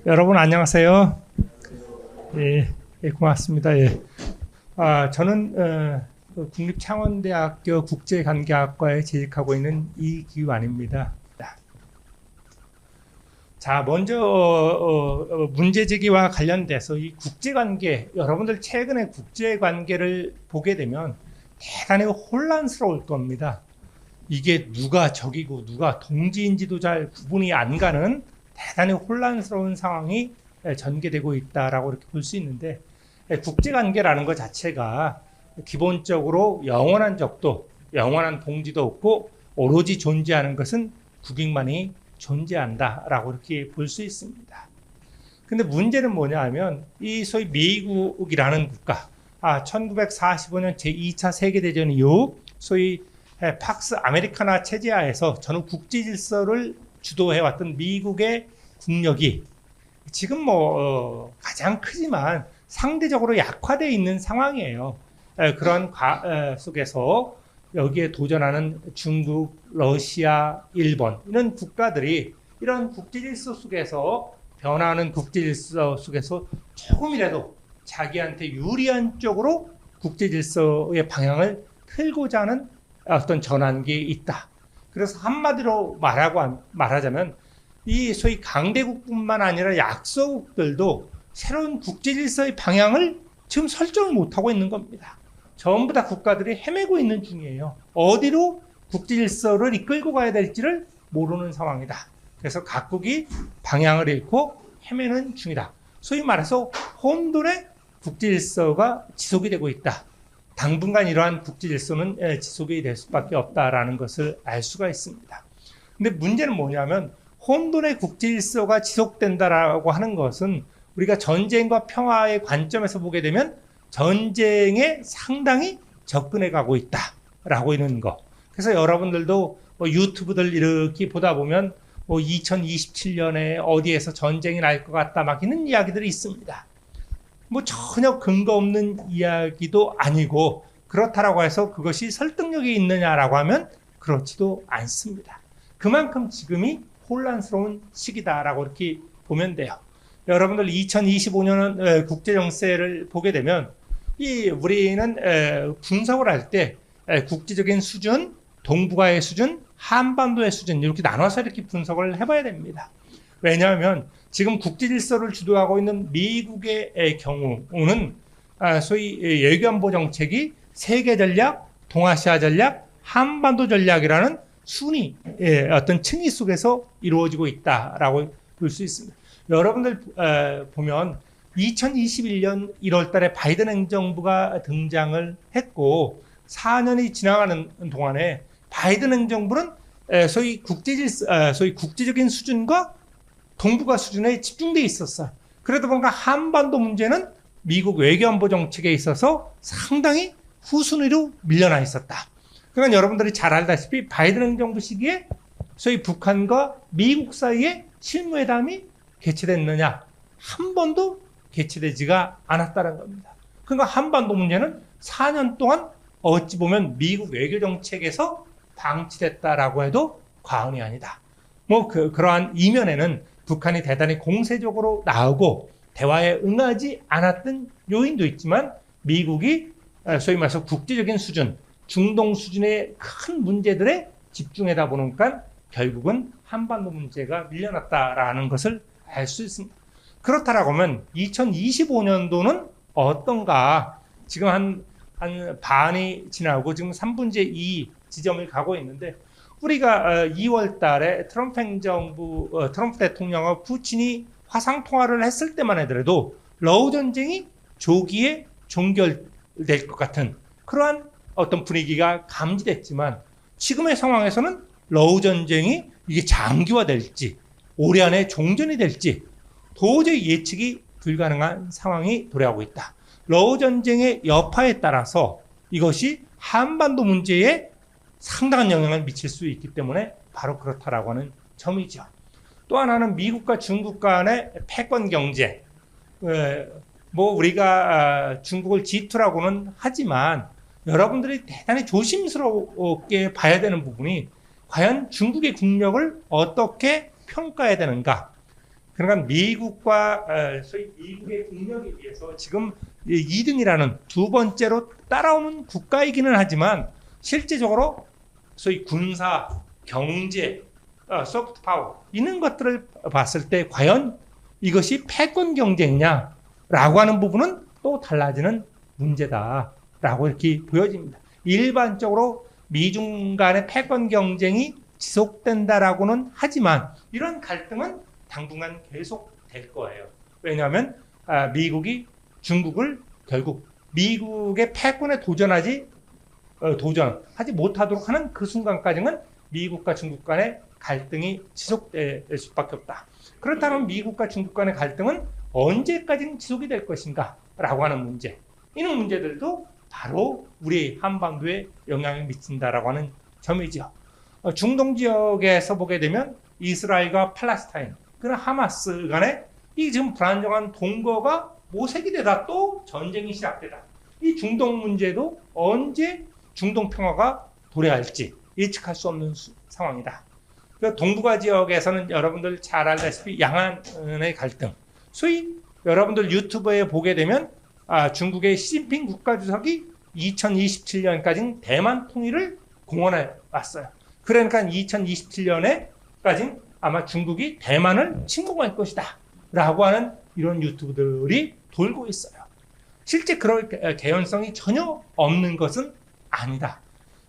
여러분 안녕하세요. 고맙습니다. 저는 국립창원대학교 국제관계학과에 재직하고 있는 이기완입니다. 자, 먼저 문제제기와 관련돼서 이 국제관계, 여러분들 최근에 국제관계를 보게 되면 대단히 혼란스러울 겁니다. 이게 누가 적이고 누가 동지인지도 잘 구분이 안 가는 대단히 혼란스러운 상황이 전개되고 있다라고 이렇게 볼 수 있는데, 국제관계라는 것 자체가 기본적으로 영원한 적도 영원한 동지도 없고 오로지 존재하는 것은 국익만이 존재한다라고 이렇게 볼 수 있습니다. 근데 문제는 뭐냐 하면 이 소위 미국이라는 국가, 1945년 제2차 세계대전 이후 소위 팍스 아메리카나 체제하에서 저는 국제 질서를 주도해왔던 미국의 국력이 지금 가장 크지만 상대적으로 약화되어 있는 상황이에요. 그런 속에서 여기에 도전하는 중국, 러시아, 일본 이런 국가들이 이런 국제 질서 속에서 변화하는 국제 질서 속에서 조금이라도 자기한테 유리한 쪽으로 국제 질서의 방향을 틀고자 하는 어떤 전환기에 있다. 그래서 한마디로 말하자면 이 소위 강대국뿐만 아니라 약소국들도 새로운 국제 질서의 방향을 지금 설정을 못하고 있는 겁니다. 전부 다 국가들이 헤매고 있는 중이에요. 어디로 국제 질서를 이끌고 가야 될지를 모르는 상황이다. 그래서 각국이 방향을 잃고 헤매는 중이다. 소위 말해서 혼돈의 국제 질서가 지속이 되고 있다. 당분간 이러한 국제 질서는 지속이 될 수밖에 없다라는 것을 알 수가 있습니다. 근데 문제는 뭐냐면 혼돈의 국제 질서가 지속된다라고 하는 것은 우리가 전쟁과 평화의 관점에서 보게 되면 전쟁에 상당히 접근해 가고 있다라고 있는 거. 그래서 여러분들도 유튜브들 이렇게 보다 보면 2027년에 어디에서 전쟁이 날 것 같다 막 이런 이야기들이 있습니다. 전혀 근거 없는 이야기도 아니고 그렇다라고 해서 그것이 설득력이 있느냐라고 하면 그렇지도 않습니다. 그만큼 지금이 혼란스러운 시기다라고 이렇게 보면 돼요. 여러분들 2025년은 국제정세를 보게 되면 우리는 분석을 할 때 국제적인 수준, 동북아의 수준, 한반도의 수준 이렇게 나눠서 이렇게 분석을 해봐야 됩니다. 왜냐하면 지금 국제 질서를 주도하고 있는 미국의 경우는 소위 외교안보 정책이 세계 전략, 동아시아 전략, 한반도 전략이라는 순위, 어떤 층위 속에서 이루어지고 있다라고 볼 수 있습니다. 여러분들 보면 2021년 1월 달에 바이든 행정부가 등장을 했고 4년이 지나가는 동안에 바이든 행정부는 소위 국제적인 수준과 동북아 수준에 집중되어 있었어요. 그러다 보니까 한반도 문제는 미국 외교안보 정책에 있어서 상당히 후순위로 밀려나 있었다. 그러니까 여러분들이 잘 알다시피 바이든 행정부 시기에 소위 북한과 미국 사이에 실무회담이 개최됐느냐? 한 번도 개최되지가 않았다는 겁니다. 그러니까 한반도 문제는 4년 동안 어찌 보면 미국 외교 정책에서 방치됐다라고 해도 과언이 아니다. 그러한 이면에는 북한이 대단히 공세적으로 나오고 대화에 응하지 않았던 요인도 있지만 미국이 소위 말해서 국제적인 수준, 중동 수준의 큰 문제들에 집중하다 보니까 결국은 한반도 문제가 밀려났다라는 것을 알 수 있습니다. 그렇다라고 하면 2025년도는 어떤가? 지금 한 반이 지나고 지금 3분의 2 지점을 가고 있는데 우리가 2월 달에 트럼프 대통령과 푸틴이 화상통화를 했을 때만 하더라도 러우 전쟁이 조기에 종결될 것 같은 그러한 어떤 분위기가 감지됐지만 지금의 상황에서는 러우 전쟁이 이게 장기화될지 올해 안에 종전이 될지 도저히 예측이 불가능한 상황이 도래하고 있다. 러우 전쟁의 여파에 따라서 이것이 한반도 문제에 상당한 영향을 미칠 수 있기 때문에 바로 그렇다라고 하는 점이죠. 또 하나는 미국과 중국 간의 패권 경제. 우리가 중국을 G2라고는 하지만 여러분들이 대단히 조심스럽게 봐야 되는 부분이 과연 중국의 국력을 어떻게 평가해야 되는가. 그러니까 미국과 소위 미국의 국력에 비해서 지금 2등이라는 두 번째로 따라오는 국가이기는 하지만 실제적으로 소위 군사, 경제, 소프트 파워 이런 것들을 봤을 때 과연 이것이 패권 경쟁이냐라고 하는 부분은 또 달라지는 문제다라고 이렇게 보여집니다. 일반적으로 미중 간의 패권 경쟁이 지속된다라고는 하지만 이런 갈등은 당분간 계속될 거예요. 왜냐하면 미국이 중국을 결국 미국의 패권에 도전하지 못하도록 하는 그 순간까지는 미국과 중국 간의 갈등이 지속될 수밖에 없다. 그렇다면 미국과 중국 간의 갈등은 언제까지 지속이 될 것인가 라고 하는 문제, 이런 문제들도 바로 우리 한반도에 영향을 미친다라고 하는 점이죠. 중동 지역에서 보게 되면 이스라엘과 팔레스타인, 그런 하마스 간에 이 지금 불안정한 동거가 모색이 되다 또 전쟁이 시작되다. 이 중동 문제도 언제 중동 평화가 도래할지 예측할 수 없는 상황이다. 동북아 지역에서는 여러분들 잘 알다시피 양안의 갈등, 소위 여러분들 유튜브에 보게 되면 중국의 시진핑 국가주석이 2027년까지 대만 통일을 공언해 왔어요. 그러니까 2027년에까지 아마 중국이 대만을 침공할 것이다 라고 하는 이런 유튜브들이 돌고 있어요. 실제 그럴 개연성이 전혀 없는 것은 아니다.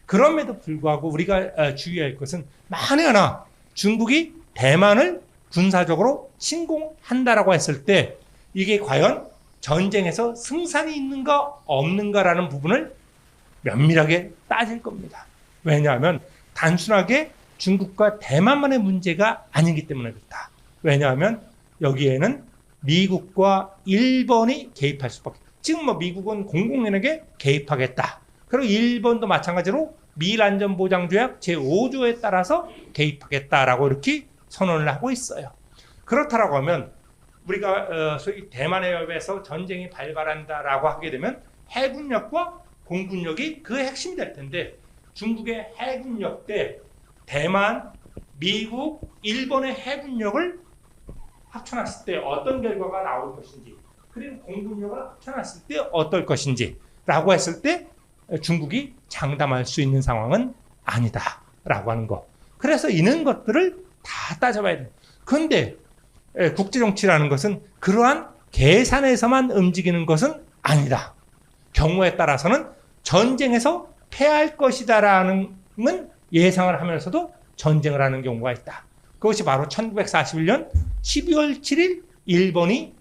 그럼에도 불구하고 우리가 주의할 것은 만에 하나 중국이 대만을 군사적으로 침공한다라고 했을 때 이게 과연 전쟁에서 승산이 있는가 없는가라는 부분을 면밀하게 따질 겁니다. 왜냐하면 단순하게 중국과 대만만의 문제가 아니기 때문에 그렇다. 왜냐하면 여기에는 미국과 일본이 개입할 수밖에. 지금 미국은 공공연하게 개입하겠다. 그리고 일본도 마찬가지로 미일안전보장조약 제5조에 따라서 개입하겠다라고 이렇게 선언을 하고 있어요. 그렇다라고 하면 우리가 소위 대만해협에서 전쟁이 발발한다라고 하게 되면 해군력과 공군력이 그 핵심이 될 텐데 중국의 해군력 대 대만, 미국, 일본의 해군력을 합쳐놨을 때 어떤 결과가 나올 것인지, 그리고 공군력을 합쳐놨을 때 어떨 것인지 라고 했을 때 중국이 장담할 수 있는 상황은 아니다 라고 하는 거. 그래서 이런 것들을 다 따져봐야 돼요. 그런데 국제정치라는 것은 그러한 계산에서만 움직이는 것은 아니다. 경우에 따라서는 전쟁에서 패할 것이다라는 예상을 하면서도 전쟁을 하는 경우가 있다. 그것이 바로 1941년 12월 7일 일본이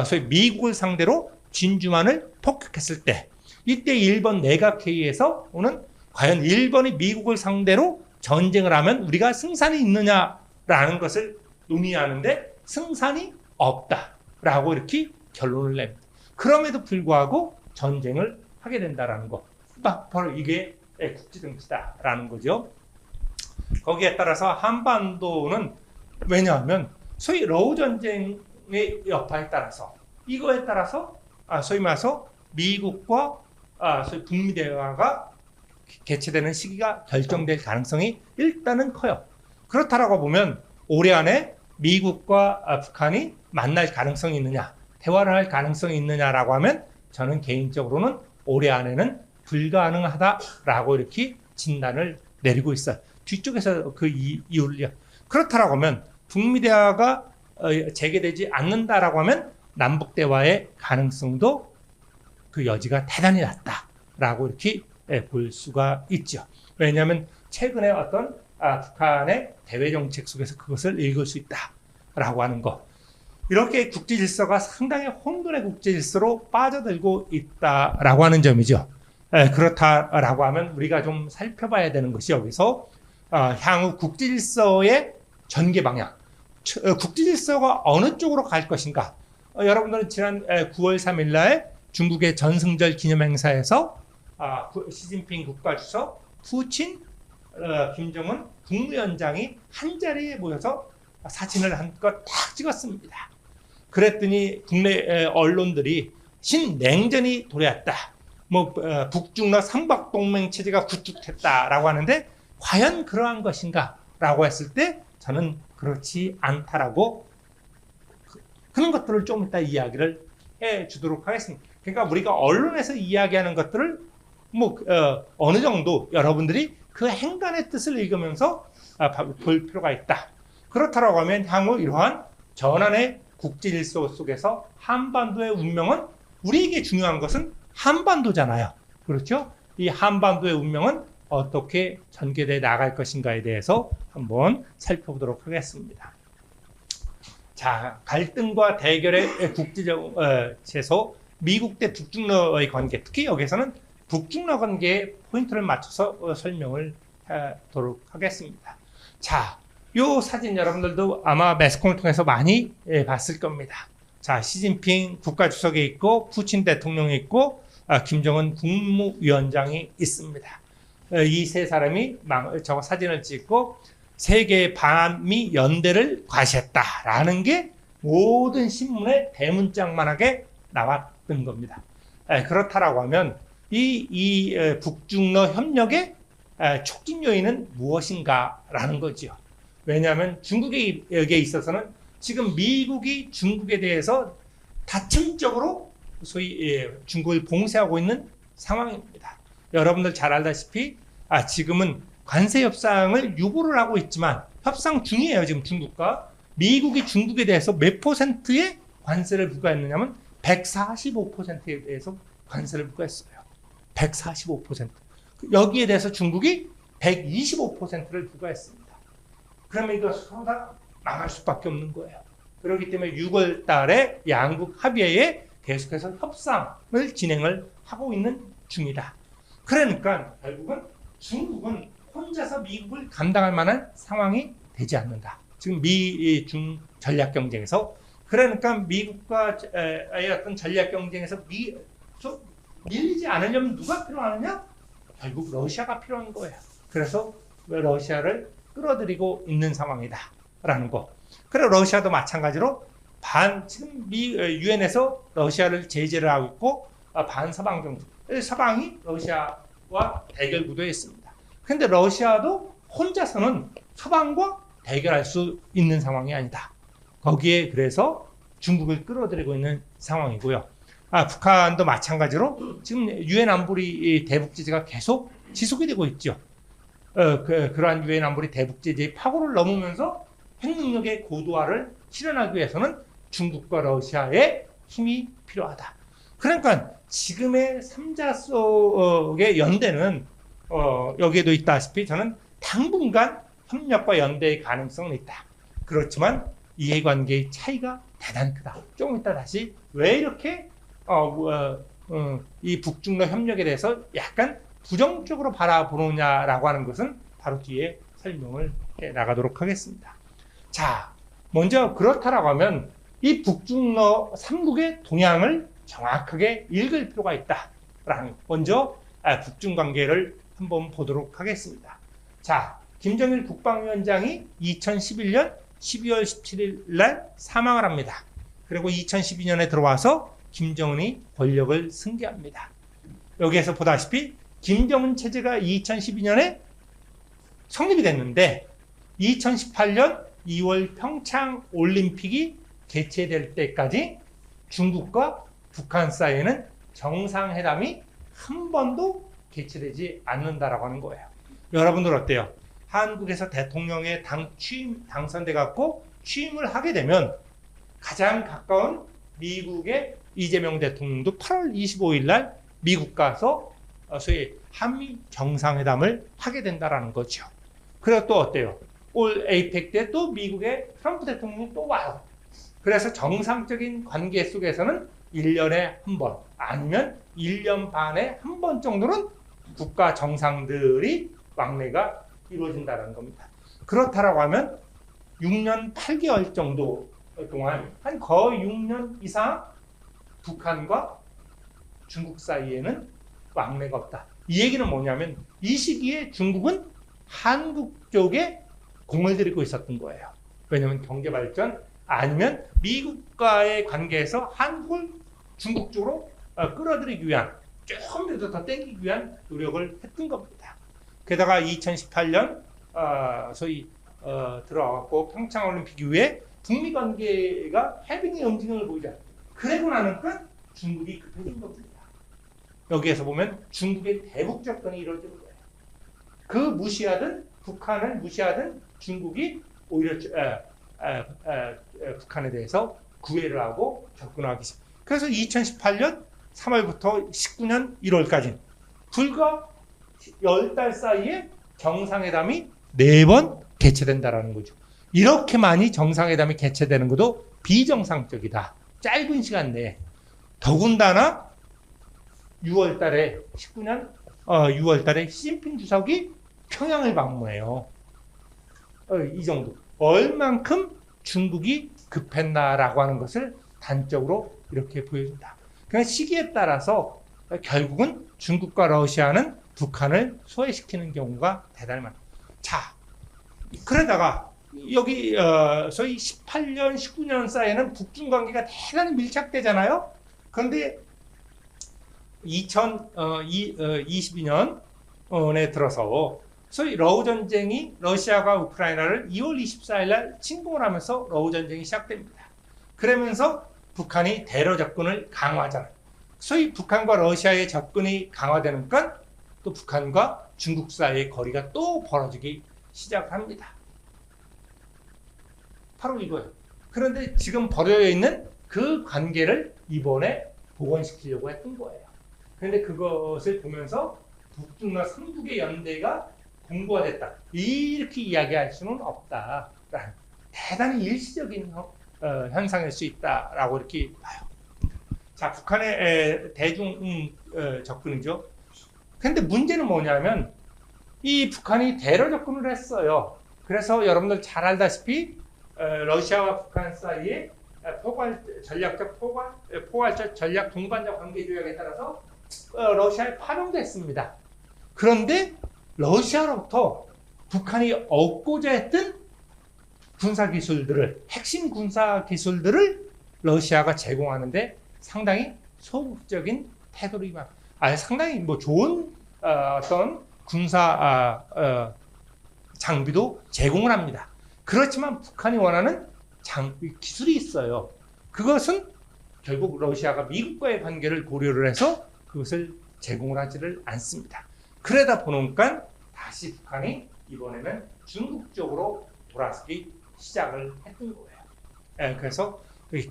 소위 미국을 상대로 진주만을 폭격했을 때, 이때 일본 내각회의에서 오는 과연 일본이 미국을 상대로 전쟁을 하면 우리가 승산이 있느냐라는 것을 논의하는데 승산이 없다라고 이렇게 결론을 냅니다. 그럼에도 불구하고 전쟁을 하게 된다라는 거. 바로 이게 국제정치다라는 거죠. 거기에 따라서 한반도는 왜냐하면 소위 러우 전쟁의 여파에 따라서 이거에 따라서 소위 말해서 미국과 소위 북미 대화가 개최되는 시기가 결정될 가능성이 일단은 커요. 그렇다라고 보면 올해 안에 미국과 북한이 만날 가능성이 있느냐, 대화를 할 가능성이 있느냐라고 하면 저는 개인적으로는 올해 안에는 불가능하다라고 이렇게 진단을 내리고 있어요. 뒤쪽에서 그 이유를. 그렇다라고 하면 북미 대화가 재개되지 않는다라고 하면 남북 대화의 가능성도 그 여지가 대단히 낮다라고 이렇게 볼 수가 있죠. 왜냐하면 최근에 어떤 북한의 대외 정책 속에서 그것을 읽을 수 있다라고 하는 거. 이렇게 국제 질서가 상당히 혼돈의 국제 질서로 빠져들고 있다라고 하는 점이죠. 그렇다라고 하면 우리가 좀 살펴봐야 되는 것이 여기서 향후 국제 질서의 전개 방향, 국제 질서가 어느 쪽으로 갈 것인가. 여러분들은 지난 9월 3일 날 중국의 전승절 기념행사에서 시진핑 국가주석, 푸친, 김정은 국무위원장이 한자리에 모여서 사진을 한껏 딱 찍었습니다. 그랬더니 국내 언론들이 신냉전이 도래했다. 북중러 삼박동맹 체제가 구축됐다라고 하는데 과연 그러한 것인가? 라고 했을 때 저는 그렇지 않다라고 그런 것들을 좀 이따 이야기를 해 주도록 하겠습니다. 그러니까 우리가 언론에서 이야기하는 것들을 어느 정도 여러분들이 그 행간의 뜻을 읽으면서 볼 필요가 있다. 그렇다고 하면 향후 이러한 전환의 국제 질서 속에서 한반도의 운명은, 우리에게 중요한 것은 한반도잖아요. 그렇죠? 이 한반도의 운명은 어떻게 전개되어 나갈 것인가에 대해서 한번 살펴보도록 하겠습니다. 자, 갈등과 대결의 국제적 제소, 미국 대 북중러의 관계, 특히 여기서는 북중러 관계에 포인트를 맞춰서 설명을 하도록 하겠습니다. 자, 이 사진 여러분들도 아마 매스컴을 통해서 많이 봤을 겁니다. 자, 시진핑 국가주석이 있고, 푸친 대통령이 있고, 김정은 국무위원장이 있습니다. 이 세 사람이 저 사진을 찍고 세계 반미 연대를 과시했다라는 게 모든 신문에 대문짝만하게 나왔던 겁니다. 그렇다라고 하면 이 북중러 협력의 촉진 요인은 무엇인가라는 거죠. 왜냐하면 중국에 있어서는 지금 미국이 중국에 대해서 다층적으로 소위 중국을 봉쇄하고 있는 상황입니다. 여러분들 잘 알다시피 지금은 관세 협상을 유보를 하고 있지만 협상 중이에요. 지금 중국과 미국이 중국에 대해서 몇 %의 관세를 부과했느냐면 145%에 대해서 관세를 부과했어요. 145%. 여기에 대해서 중국이 125%를 부과했습니다. 그러면 이거 서로 다 망할 수밖에 없는 거예요. 그렇기 때문에 6월 달에 양국 합의회에 계속해서 협상을 진행을 하고 있는 중이다. 그러니까 결국은 중국은 혼자서 미국을 감당할 만한 상황이 되지 않는다. 지금 미중 전략 경쟁에서. 그러니까 미국과의 어떤 전략 경쟁에서 밀리지 않으려면 누가 필요하느냐? 결국 러시아가 필요한 거예요. 그래서 러시아를 끌어들이고 있는 상황이다라는 거. 그리고 러시아도 마찬가지로 지금 유엔에서 러시아를 제재를 하고 있고, 반서방 정부, 서방이 러시아와 대결 구도에 있습니다. 그런데 러시아도 혼자서는 서방과 대결할 수 있는 상황이 아니다. 거기에 그래서 중국을 끌어들이고 있는 상황이고요. 북한도 마찬가지로 지금 유엔 안보리 대북 제재가 계속 지속이 되고 있죠. 그러한 유엔 안보리 대북 제재의 파고를 넘으면서 핵 능력의 고도화를 실현하기 위해서는 중국과 러시아의 힘이 필요하다. 그러니까 지금의 3자 속의 연대는 여기에도 있다시피 저는 당분간 협력과 연대의 가능성은 있다. 그렇지만 이해관계의 차이가 대단히 크다. 조금 이따 다시 왜 이렇게 이 북중러 협력에 대해서 약간 부정적으로 바라보느냐라고 하는 것은 바로 뒤에 설명을 해 나가도록 하겠습니다. 자, 먼저 그렇다라고 하면 이 북중러 3국의 동향을 정확하게 읽을 필요가 있다라는, 먼저 북중 관계를 한번 보도록 하겠습니다. 자, 김정일 국방위원장이 2011년 12월 17일 날 사망을 합니다. 그리고 2012년에 들어와서 김정은이 권력을 승계합니다. 여기에서 보다시피 김정은 체제가 2012년에 성립이 됐는데 2018년 2월 평창 올림픽이 개최될 때까지 중국과 북한 사이에는 정상회담이 한 번도 개최되지 않는다라고 하는 거예요. 여러분들 어때요? 한국에서 대통령에 당선돼 갖고 취임을 하게 되면 가장 가까운 미국의 이재명 대통령도 8월 25일 날 미국 가서 소위 한미 정상회담을 하게 된다라는 거죠. 그리고 또 어때요? 올 에이펙 때 또 미국의 트럼프 대통령이 또 와요. 그래서 정상적인 관계 속에서는 1년에 한 번, 아니면 1년 반에 한 번 정도는 국가 정상들이 왕래가 이루어진다는 겁니다. 그렇다라고 하면 6년 8개월 정도 동안 한 거의 6년 이상 북한과 중국 사이에는 왕래가 없다. 이 얘기는 뭐냐면 이 시기에 중국은 한국 쪽에 공을 들이고 있었던 거예요. 왜냐하면 경제 발전 아니면 미국과의 관계에서 한국을 중국 쪽으로 끌어들이기 위한, 조금 더 땡기기 위한 노력을 했던 겁니다. 게다가 2018년 소위 들어왔고 평창 올림픽 이후에 북미 관계가 해빙의 움직임을 보이자. 그러고 나니까 중국이 급해진 겁니다. 여기에서 보면 중국의 대북 접근이 이루어지는 거예요. 그 무시하든 북한을 무시하든 중국이 오히려 북한에 대해서 구애를 하고 접근하기 시작. 그래서 2018년 3월부터 19년 1월까지 불과 10달 사이에 정상회담이 4번 개최된다라는 거죠. 이렇게 많이 정상회담이 개최되는 것도 비정상적이다. 짧은 시간 내에. 더군다나 6월 달에 19년 6월 달에 시진핑 주석이 평양을 방문해요. 이 정도. 얼만큼 중국이 급했나라고 하는 것을 단적으로 이렇게 보여준다. 그러니까 시기에 따라서 결국은 중국과 러시아는 북한을 소외시키는 경우가 대단히 많다. 자, 그러다가 여기 소위 18년, 19년 사이에는 북중 관계가 대단히 밀착되잖아요. 그런데 2022년에 들어서 소위 러우 전쟁이 러시아가 우크라이나를 2월 24일 날 침공을 하면서 러우 전쟁이 시작됩니다. 그러면서 북한이 대러 접근을 강화하잖아요. 소위 북한과 러시아의 접근이 강화되니까 또 북한과 중국 사이의 거리가 또 벌어지기 시작합니다. 바로 이거예요. 그런데 지금 벌어져 있는 그 관계를 이번에 복원시키려고 했던 거예요. 그런데 그것을 보면서 북중러 삼국의 연대가 공고화됐다. 이렇게 이야기할 수는 없다라는 대단히 일시적인 현상일 수 있다라고 이렇게 봐요. 자, 북한의 대중 접근이죠. 근데 문제는 뭐냐면 이 북한이 대러 접근을 했어요. 그래서 여러분들 잘 알다시피 러시아와 북한 사이에 포괄적 전략 동반자 관계 조약에 따라서 러시아에 파병됐습니다. 그런데 러시아로부터 북한이 얻고자 했던 군사기술들을, 핵심 군사기술들을 러시아가 제공하는데 상당히 소극적인 태도를 임합니다. 상당히 뭐 좋은 어떤 군사 장비도 제공을 합니다. 그렇지만 북한이 원하는 기술이 있어요. 그것은 결국 러시아가 미국과의 관계를 고려를 해서 그것을 제공을 하지를 않습니다. 그러다 보니까 다시 북한이 이번에는 중국 쪽으로 돌아서기 시작을 했던 거예요. 그래서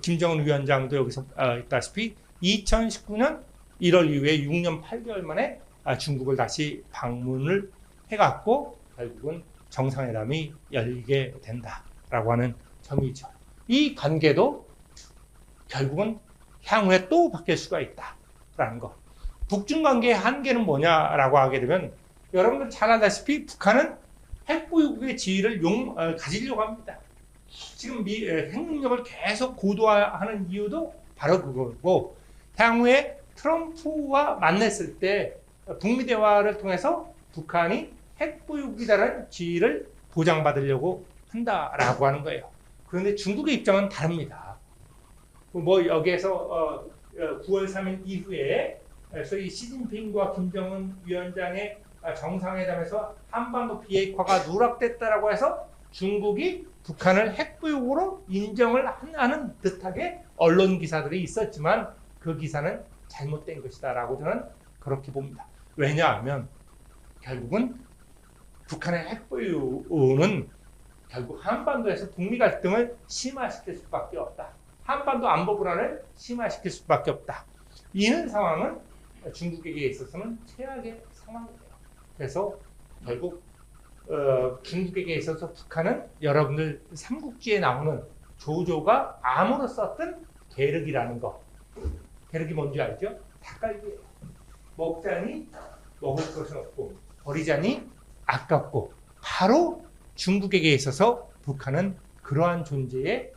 김정은 위원장도 여기서 있다시피 2019년 1월 이후에 6년 8개월 만에 중국을 다시 방문을 해갖고 결국은 정상회담이 열리게 된다라고 하는 점이죠. 이 관계도 결국은 향후에 또 바뀔 수가 있다라는 거. 북중 관계의 한계는 뭐냐라고 하게 되면 여러분들 잘 알다시피 북한은 핵보유국의 지위를 가지려고 합니다. 지금 핵능력을 계속 고도화하는 이유도 바로 그거고, 향후에 트럼프와 만났을 때 북미 대화를 통해서 북한이 핵보유국이라는 지위를 보장받으려고 한다라고 하는 거예요. 그런데 중국의 입장은 다릅니다. 뭐 여기에서 9월 3일 이후에 소위 시진핑과 김정은 위원장의 정상회담에서 한반도 비핵화가 누락됐다라고 해서 중국이 북한을 핵보유국으로 인정을 하는 듯하게 언론 기사들이 있었지만 그 기사는 잘못된 것이다라고 저는 그렇게 봅니다. 왜냐하면 결국은 북한의 핵보유는 결국 한반도에서 북미 갈등을 심화시킬 수밖에 없다. 한반도 안보 불안을 심화시킬 수밖에 없다. 이런 상황은 중국에게 있어서는 최악의 상황이에요. 그래서 결국 중국에게 있어서 북한은 여러분들 삼국지에 나오는 조조가 암으로 썼던 계륵이라는 거. 계륵이 뭔지 알죠? 닭갈비예요. 먹자니 먹을 것은 없고 버리자니 아깝고, 바로 중국에게 있어서 북한은 그러한 존재에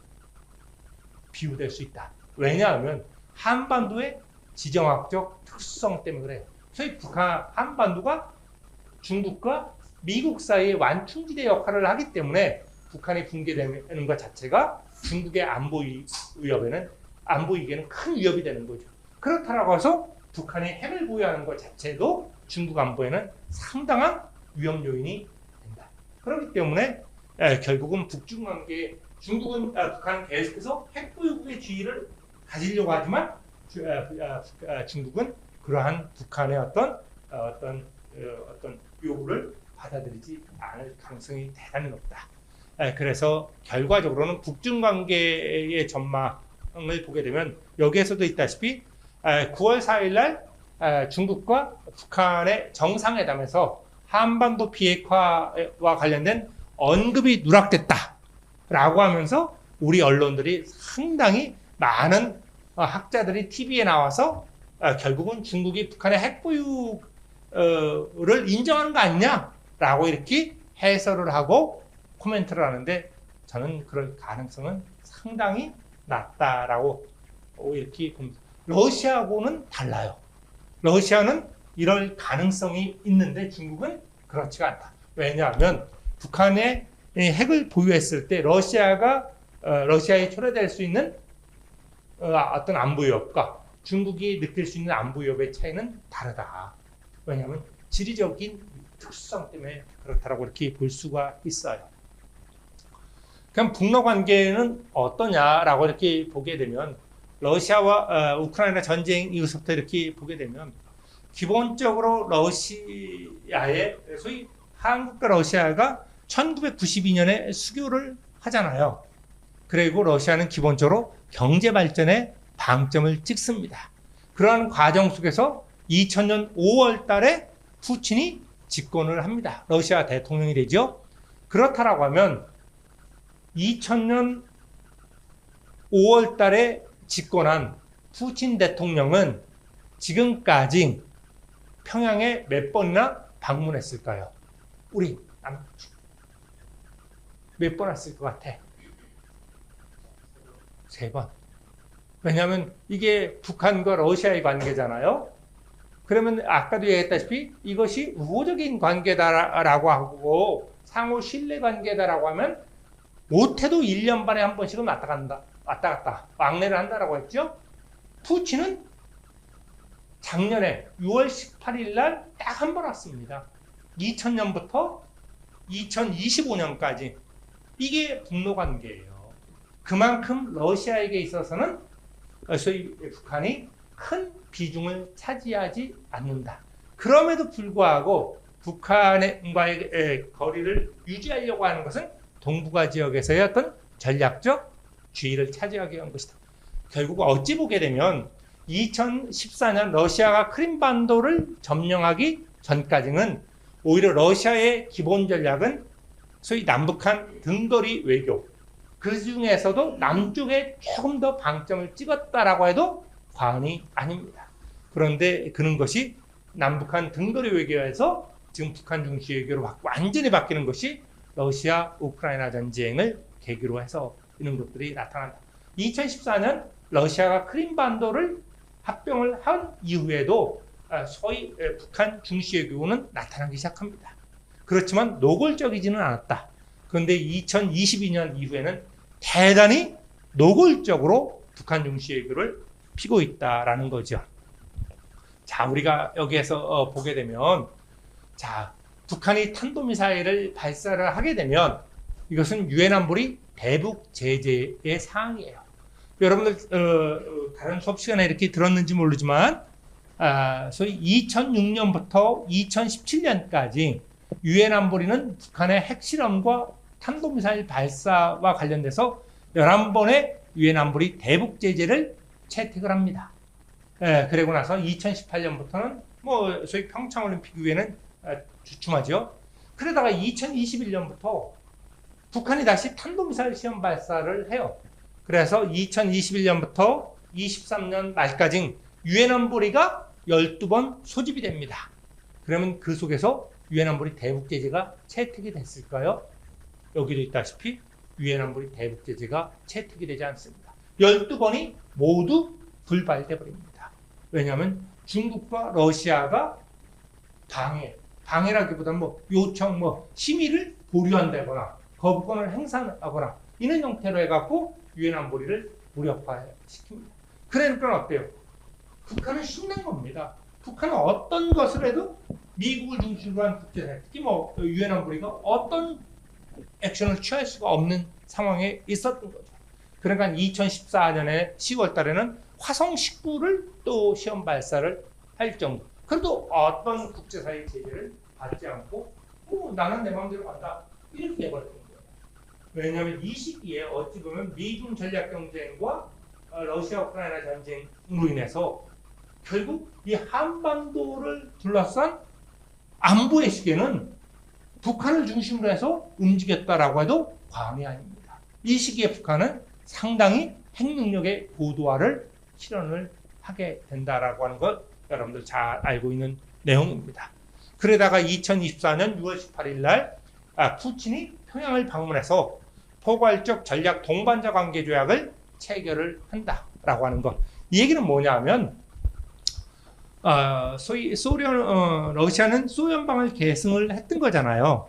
비유될 수 있다. 왜냐하면 한반도의 지정학적 특수성 때문에 그래요. 소위 북한 한반도가 중국과 미국 사이의 완충지대 역할을 하기 때문에 북한이 붕괴되는 것 자체가 중국의 안보 위기에는 큰 위협이 되는 거죠. 그렇다고 해서 북한이 핵을 보유하는 것 자체도 중국 안보에는 상당한 위험 요인이 된다. 그렇기 때문에 결국은 북중 관계 중국은 북한은 계속해서 핵보유국의 지위를 가지려고 하지만 중국은 그러한 북한의 어떤 요구를 받아들이지 않을 가능성이 대단히 높다. 그래서 결과적으로는 북중 관계의 전망을 보게 되면 여기에서도 있다시피 9월 4일 날 중국과 북한의 정상회담에서 한반도 비핵화와 관련된 언급이 누락됐다라고 하면서 우리 언론들이 상당히 많은 학자들이 TV에 나와서 결국은 중국이 북한의 핵보유를 인정하는 거 아니냐라고 이렇게 해설을 하고 코멘트를 하는데 저는 그럴 가능성은 상당히 낮다라고 이렇게 봅니다. 러시아하고는 달라요. 러시아는 이럴 가능성이 있는데 중국은 그렇지가 않다. 왜냐하면 북한의 핵을 보유했을 때 러시아에 초래될 수 있는 어떤 안보 위협과 중국이 느낄 수 있는 안보 위협의 차이는 다르다. 왜냐하면 지리적인 특수성 때문에 그렇다라고 이렇게 볼 수가 있어요. 그럼 북러 관계는 어떠냐라고 이렇게 보게 되면 러시아와 우크라이나 전쟁 이후부터 이렇게 보게 되면 기본적으로 러시아의 소위 한국과 러시아가 1992년에 수교를 하잖아요. 그리고 러시아는 기본적으로 경제 발전에 방점을 찍습니다. 그러한 과정 속에서 2000년 5월 달에 푸틴이 집권을 합니다. 러시아 대통령이 되죠. 그렇다라고 하면 2000년 5월 달에 집권한 푸틴 대통령은 지금까지 평양에 몇 번이나 방문했을까요? 우리 몇 번 왔을 것 같아? 3번. 왜냐하면 이게 북한과 러시아의 관계잖아요. 그러면 아까도 얘기했다시피 이것이 우호적인 관계다라고 하고 상호 신뢰 관계다라고 하면 못해도 1년 반에 한 번씩은 왔다 갔다 왕래를 한다라고 했죠. 푸틴은 작년에 6월 18일 날 딱 한 번 왔습니다. 2000년부터 2025년까지 이게 북러 관계예요. 그만큼 러시아에게 있어서는 소위 북한이 큰 비중을 차지하지 않는다. 그럼에도 불구하고 북한과의 거리를 유지하려고 하는 것은 동북아 지역에서의 어떤 전략적 주의를 차지하기 위한 것이다. 결국 어찌 보게 되면 2014년 러시아가 크림반도를 점령하기 전까지는 오히려 러시아의 기본 전략은 소위 남북한 등거리 외교, 그 중에서도 남쪽에 조금 더 방점을 찍었다라고 해도 과언이 아닙니다. 그런데 그런 것이 남북한 등거리 외교에서 지금 북한 중시 외교로 완전히 바뀌는 것이 러시아 우크라이나 전쟁을 계기로 해서 이런 것들이 나타난다. 2014년 러시아가 크림반도를 합병을 한 이후에도 소위 북한 중시 외교는 나타나기 시작합니다. 그렇지만 노골적이지는 않았다. 그런데 2022년 이후에는 대단히 노골적으로 북한 중시 외교를 피고 있다라는 거죠. 자, 우리가 여기에서 보게 되면, 자, 북한이 탄도미사일을 발사를 하게 되면 이것은 유엔 안보리 대북 제재의 사항이에요. 여러분들 다른 수업 시간에 이렇게 들었는지 모르지만 소위 2006년부터 2017년까지 유엔 안보리는 북한의 핵실험과 탄도미사일 발사와 관련돼서 11번의 유엔 안보리 대북 제재를 채택을 합니다. 그리고 나서 2018년부터는 뭐 소위 평창올림픽 이후에는 주춤하죠. 그러다가 2021년부터 북한이 다시 탄도미사일 시험 발사를 해요. 그래서 2021년부터 23년 말까지 유엔 안보리가 12번 소집이 됩니다. 그러면 그 속에서 유엔 안보리 대북 제재가 채택이 됐을까요? 여기도 있다시피 유엔 안보리 대북 제재가 채택이 되지 않습니다. 12번이 모두 불발돼 버립니다. 왜냐하면 중국과 러시아가 방해라기보다는 요청, 심의를 보류한다거나 거부권을 행사하거나 이런 형태로 해갖고 유엔 안보리를 무력화시킵니다. 그러니까 어때요? 북한은 신난 겁니다. 북한은 어떤 것을 해도 미국을 중심으로 한 국제사회, 특히 유엔 안보리가 어떤 액션을 취할 수가 없는 상황에 있었던 거죠. 그러니까 2014년에 10월 달에는 화성 19를 또 시험 발사를 할 정도. 그래도 어떤 국제사회 제재를 받지 않고 나는 내 마음대로 간다. 이렇게 해버렸던 거예요. 왜냐하면 이 시기에 어찌 보면 미중 전략 경쟁과 러시아 우크라이나 전쟁으로 인해서 결국 이 한반도를 둘러싼 안보의 시계는 북한을 중심으로 해서 움직였다라고 해도 과언이 아닙니다. 이 시기에 북한은 상당히 핵능력의 고도화를 실현을 하게 된다라고 하는 것 여러분들 잘 알고 있는 내용입니다. 그러다가 2024년 6월 18일 날 푸틴이 평양을 방문해서 포괄적 전략 동반자 관계 조약을 체결을 한다라고 하는 것. 이 얘기는 뭐냐면 소위 러시아는 소연방을 계승을 했던 거잖아요.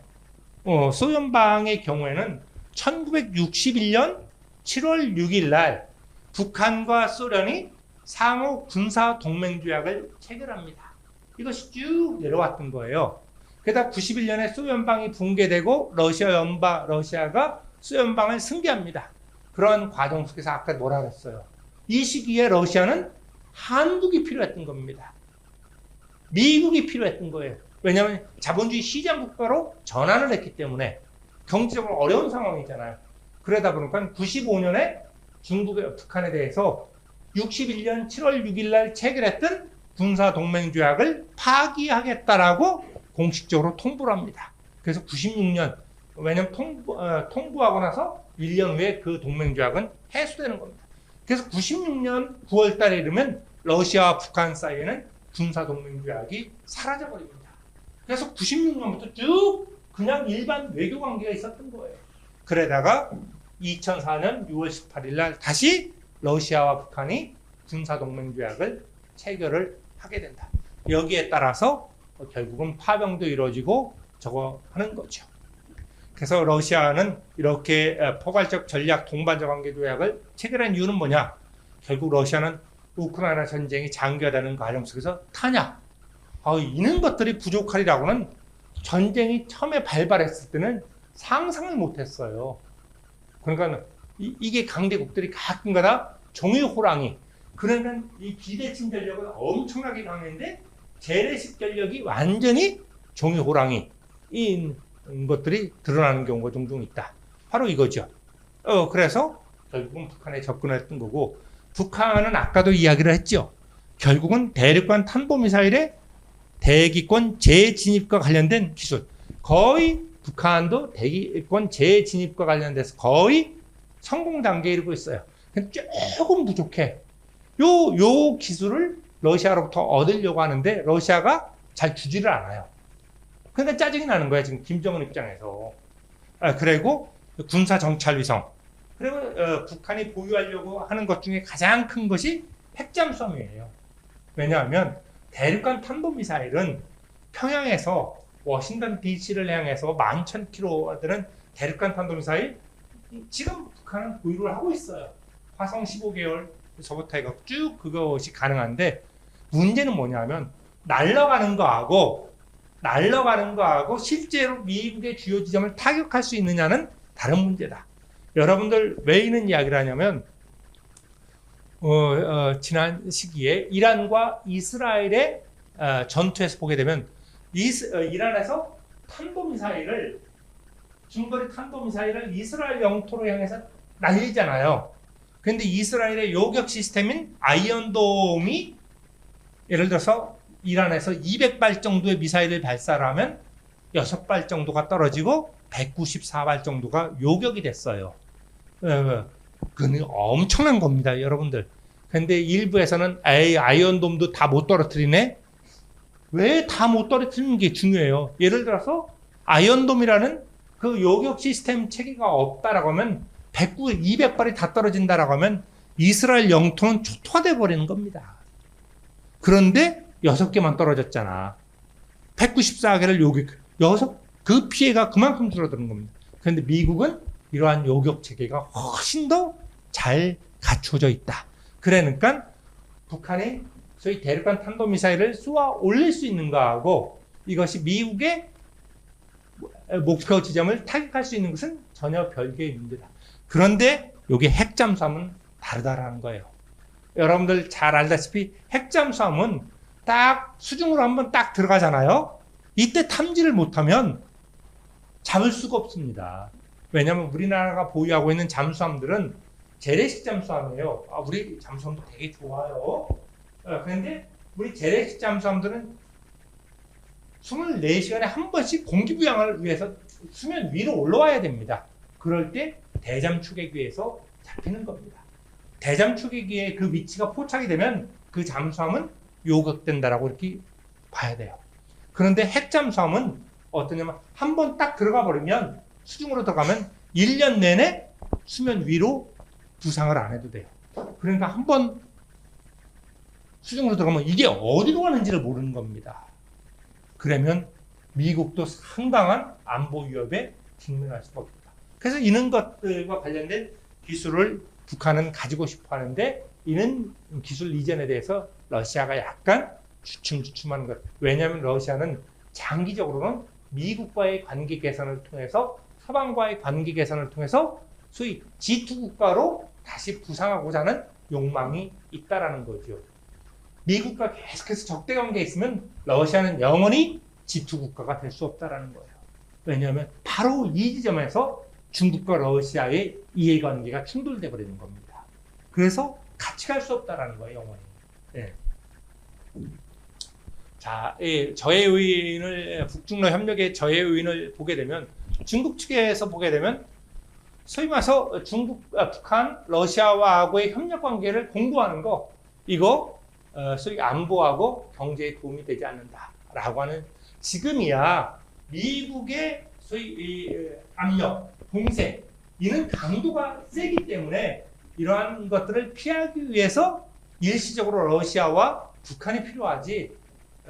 소연방의 경우에는 1961년 7월 6일 날 북한과 소련이 상호 군사 동맹 조약을 체결합니다. 이것이 쭉 내려왔던 거예요. 게다가 91년에 소연방이 붕괴되고 러시아가 소연방을 승계합니다. 그런 과정 속에서 아까 뭐라 그랬어요? 이 시기에 러시아는 한국이 필요했던 겁니다. 미국이 필요했던 거예요. 왜냐하면 자본주의 시장 국가로 전환을 했기 때문에 경제적으로 어려운 상황이잖아요. 그러다 보니까 95년에 북한에 대해서 61년 7월 6일 날 체결했던 군사동맹조약을 파기하겠다라고 공식적으로 통보를 합니다. 그래서 96년, 왜냐하면 통보하고 나서 1년 후에 그 동맹조약은 해소되는 겁니다. 그래서 96년 9월 달에 이르면 러시아와 북한 사이에는 군사동맹조약이 사라져버립니다. 그래서 96년부터 쭉 그냥 일반 외교관계가 있었던 거예요. 그러다가 2004년 6월 18일 날 다시 러시아와 북한이 군사동맹조약을 체결을 하게 된다. 여기에 따라서 결국은 파병도 이루어지고 저거 하는 거죠. 그래서 러시아는 이렇게 포괄적 전략 동반자 관계 조약을 체결한 이유는 뭐냐? 결국 러시아는 우크라이나 전쟁이 장기화되는 과정 속에서 탄약, 이런 것들이 부족하리라고는 전쟁이 처음에 발발했을 때는 상상을 못했어요. 그러니까 이게 강대국들이 가끔가다 종이 호랑이, 그러면 이 비대칭 전력은 엄청나게 강했는데 재래식 전력이 완전히 종이 호랑이인 것들이 드러나는 경우가 종종 있다. 바로 이거죠. 그래서 결국은 북한에 접근했던 거고, 북한은 아까도 이야기를 했죠. 결국은 대륙간 탄도미사일의 대기권 재진입과 관련된 기술, 거의 북한도 대기권 재진입과 관련돼서 거의 성공 단계에 이르고 있어요. 조금 부족해. 요 기술을 러시아로부터 얻으려고 하는데 러시아가 잘 주지를 않아요. 그러니까 짜증이 나는 거야, 지금 김정은 입장에서. 그리고 군사 정찰 위성. 그리고 북한이 보유하려고 하는 것 중에 가장 큰 것이 핵잠수함이에요. 왜냐하면 대륙간 탄도미사일은 평양에서 워싱턴 DC를 향해서 11,000km 되는 대륙간 탄도미사일 지금 북한은 보유를 하고 있어요. 화성 15개월서부터 해서 쭉 그것이 가능한데, 문제는 뭐냐면 날아가는 거하고 실제로 미국의 주요 지점을 타격할 수 있느냐는 다른 문제다. 여러분들 왜 이런 이야기를 하냐면 지난 시기에 이란과 이스라엘의 전투에서 보게 되면 이란에서 중거리 탄도미사일을 이스라엘 영토로 향해서 날리잖아요. 그런데 이스라엘의 요격 시스템인 아이언돔이 예를 들어서 이란에서 200발 정도의 미사일을 발사를 하면 6발 정도가 떨어지고 194발 정도가 요격이 됐어요. 그건 엄청난 겁니다, 여러분들. 근데 일부에서는 아이언돔도 다 못 떨어뜨리네? 왜 다 못 떨어뜨리는 게 중요해요. 예를 들어서 아이언돔이라는 그 요격 시스템 체계가 없다라고 하면 200발이 다 떨어진다라고 하면 이스라엘 영토는 초토화돼 버리는 겁니다. 그런데 6개만 떨어졌잖아. 194개를 그 피해가 그만큼 줄어드는 겁니다. 그런데 미국은 이러한 요격 체계가 훨씬 더 잘 갖춰져 있다. 그러니까 북한이 소위 대륙간 탄도미사일을 쏘아 올릴 수 있는가 하고, 이것이 미국의 목표 지점을 타격할 수 있는 것은 전혀 별개의 문제다. 그런데 여기 핵잠수함은 다르다라는 거예요. 여러분들 잘 알다시피 핵잠수함은 딱 수중으로 한번 딱 들어가잖아요. 이때 탐지를 못하면 잡을 수가 없습니다. 왜냐하면 우리나라가 보유하고 있는 잠수함들은 재래식 잠수함이에요. 우리 잠수함도 되게 좋아요. 그런데 우리 재래식 잠수함들은 24시간에 한 번씩 공기부양을 위해서 수면 위로 올라와야 됩니다. 그럴 때 대잠 추계기에서 잡히는 겁니다. 대잠 추계기의 그 위치가 포착이 되면 그 잠수함은 요격된다라고 이렇게 봐야 돼요. 그런데 핵잠수함은 어떠냐면 한 번 딱 들어가 버리면 수중으로 들어가면 1년 내내 수면 위로 부상을 안 해도 돼요. 그러니까 한 번 수중으로 들어가면 이게 어디로 가는지를 모르는 겁니다. 그러면 미국도 상당한 안보 위협에 직면할 수가 없다. 그래서 이런 것들과 관련된 기술을 북한은 가지고 싶어 하는데 이런 기술 이전에 대해서 러시아가 약간 주춤주춤하는 것. 왜냐하면 러시아는 장기적으로는 미국과의 관계 개선을 통해서 서방과의 관계 개선을 통해서 소위 G2 국가로 다시 부상하고자 하는 욕망이 있다라는 거죠. 미국과 계속해서 적대 관계에 있으면 러시아는 영원히 G2 국가가 될 수 없다라는 거예요. 왜냐하면 바로 이 지점에서 중국과 러시아의 이해관계가 충돌돼 버리는 겁니다. 그래서 같이 갈 수 없다라는 거예요, 영원히. 네. 자, 저해 요인을 북중러 협력의 저해 요인을 보게 되면 중국 측에서 보게 되면 소위 말해서 북한, 러시아와의 협력 관계를 공고하는 거 이거 소위 안보하고 경제에 도움이 되지 않는다라고 하는 지금이야 미국의 소위 압력, 공세 이는 강도가 세기 때문에 이러한 것들을 피하기 위해서 일시적으로 러시아와 북한이 필요하지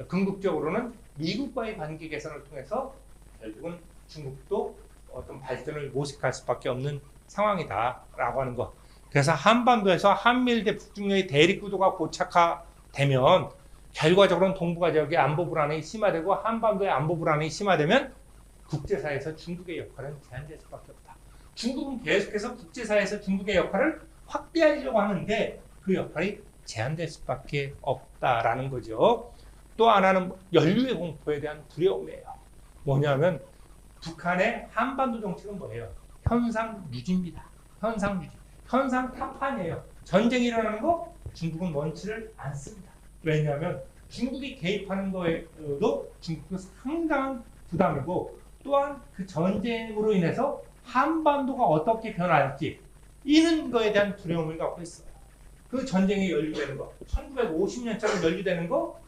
궁극적으로는 미국과의 관계 개선을 통해서 결국은 중국도 어떤 발전을 모색할 수밖에 없는 상황이다라고 하는 것. 그래서 한반도에서 한미일 대 북중러의 대립 구도가 고착화되면 결과적으로는 동북아 지역의 안보 불안이 심화되고 한반도의 안보 불안이 심화되면 국제사회에서 중국의 역할은 제한될 수밖에 없다. 중국은 계속해서 국제사회에서 중국의 역할을 확대하려고 하는데 그 역할이 제한될 수밖에 없다라는 거죠. 또 하나는 연류의 공포에 대한 두려움이에요. 뭐냐면 북한의 한반도 정책은 뭐예요? 현상 유지입니다. 현상 유지. 현상 타판이에요. 전쟁이 일어나는 거 중국은 원치를 않습니다. 왜냐하면 중국이 개입하는 거에도 중국은 상당한 부담이고 또한 그 전쟁으로 인해서 한반도가 어떻게 변할지 이런 거에 대한 두려움을 갖고 있어요. 그 전쟁이 연루되는 거, 1950년처럼 연루되는 거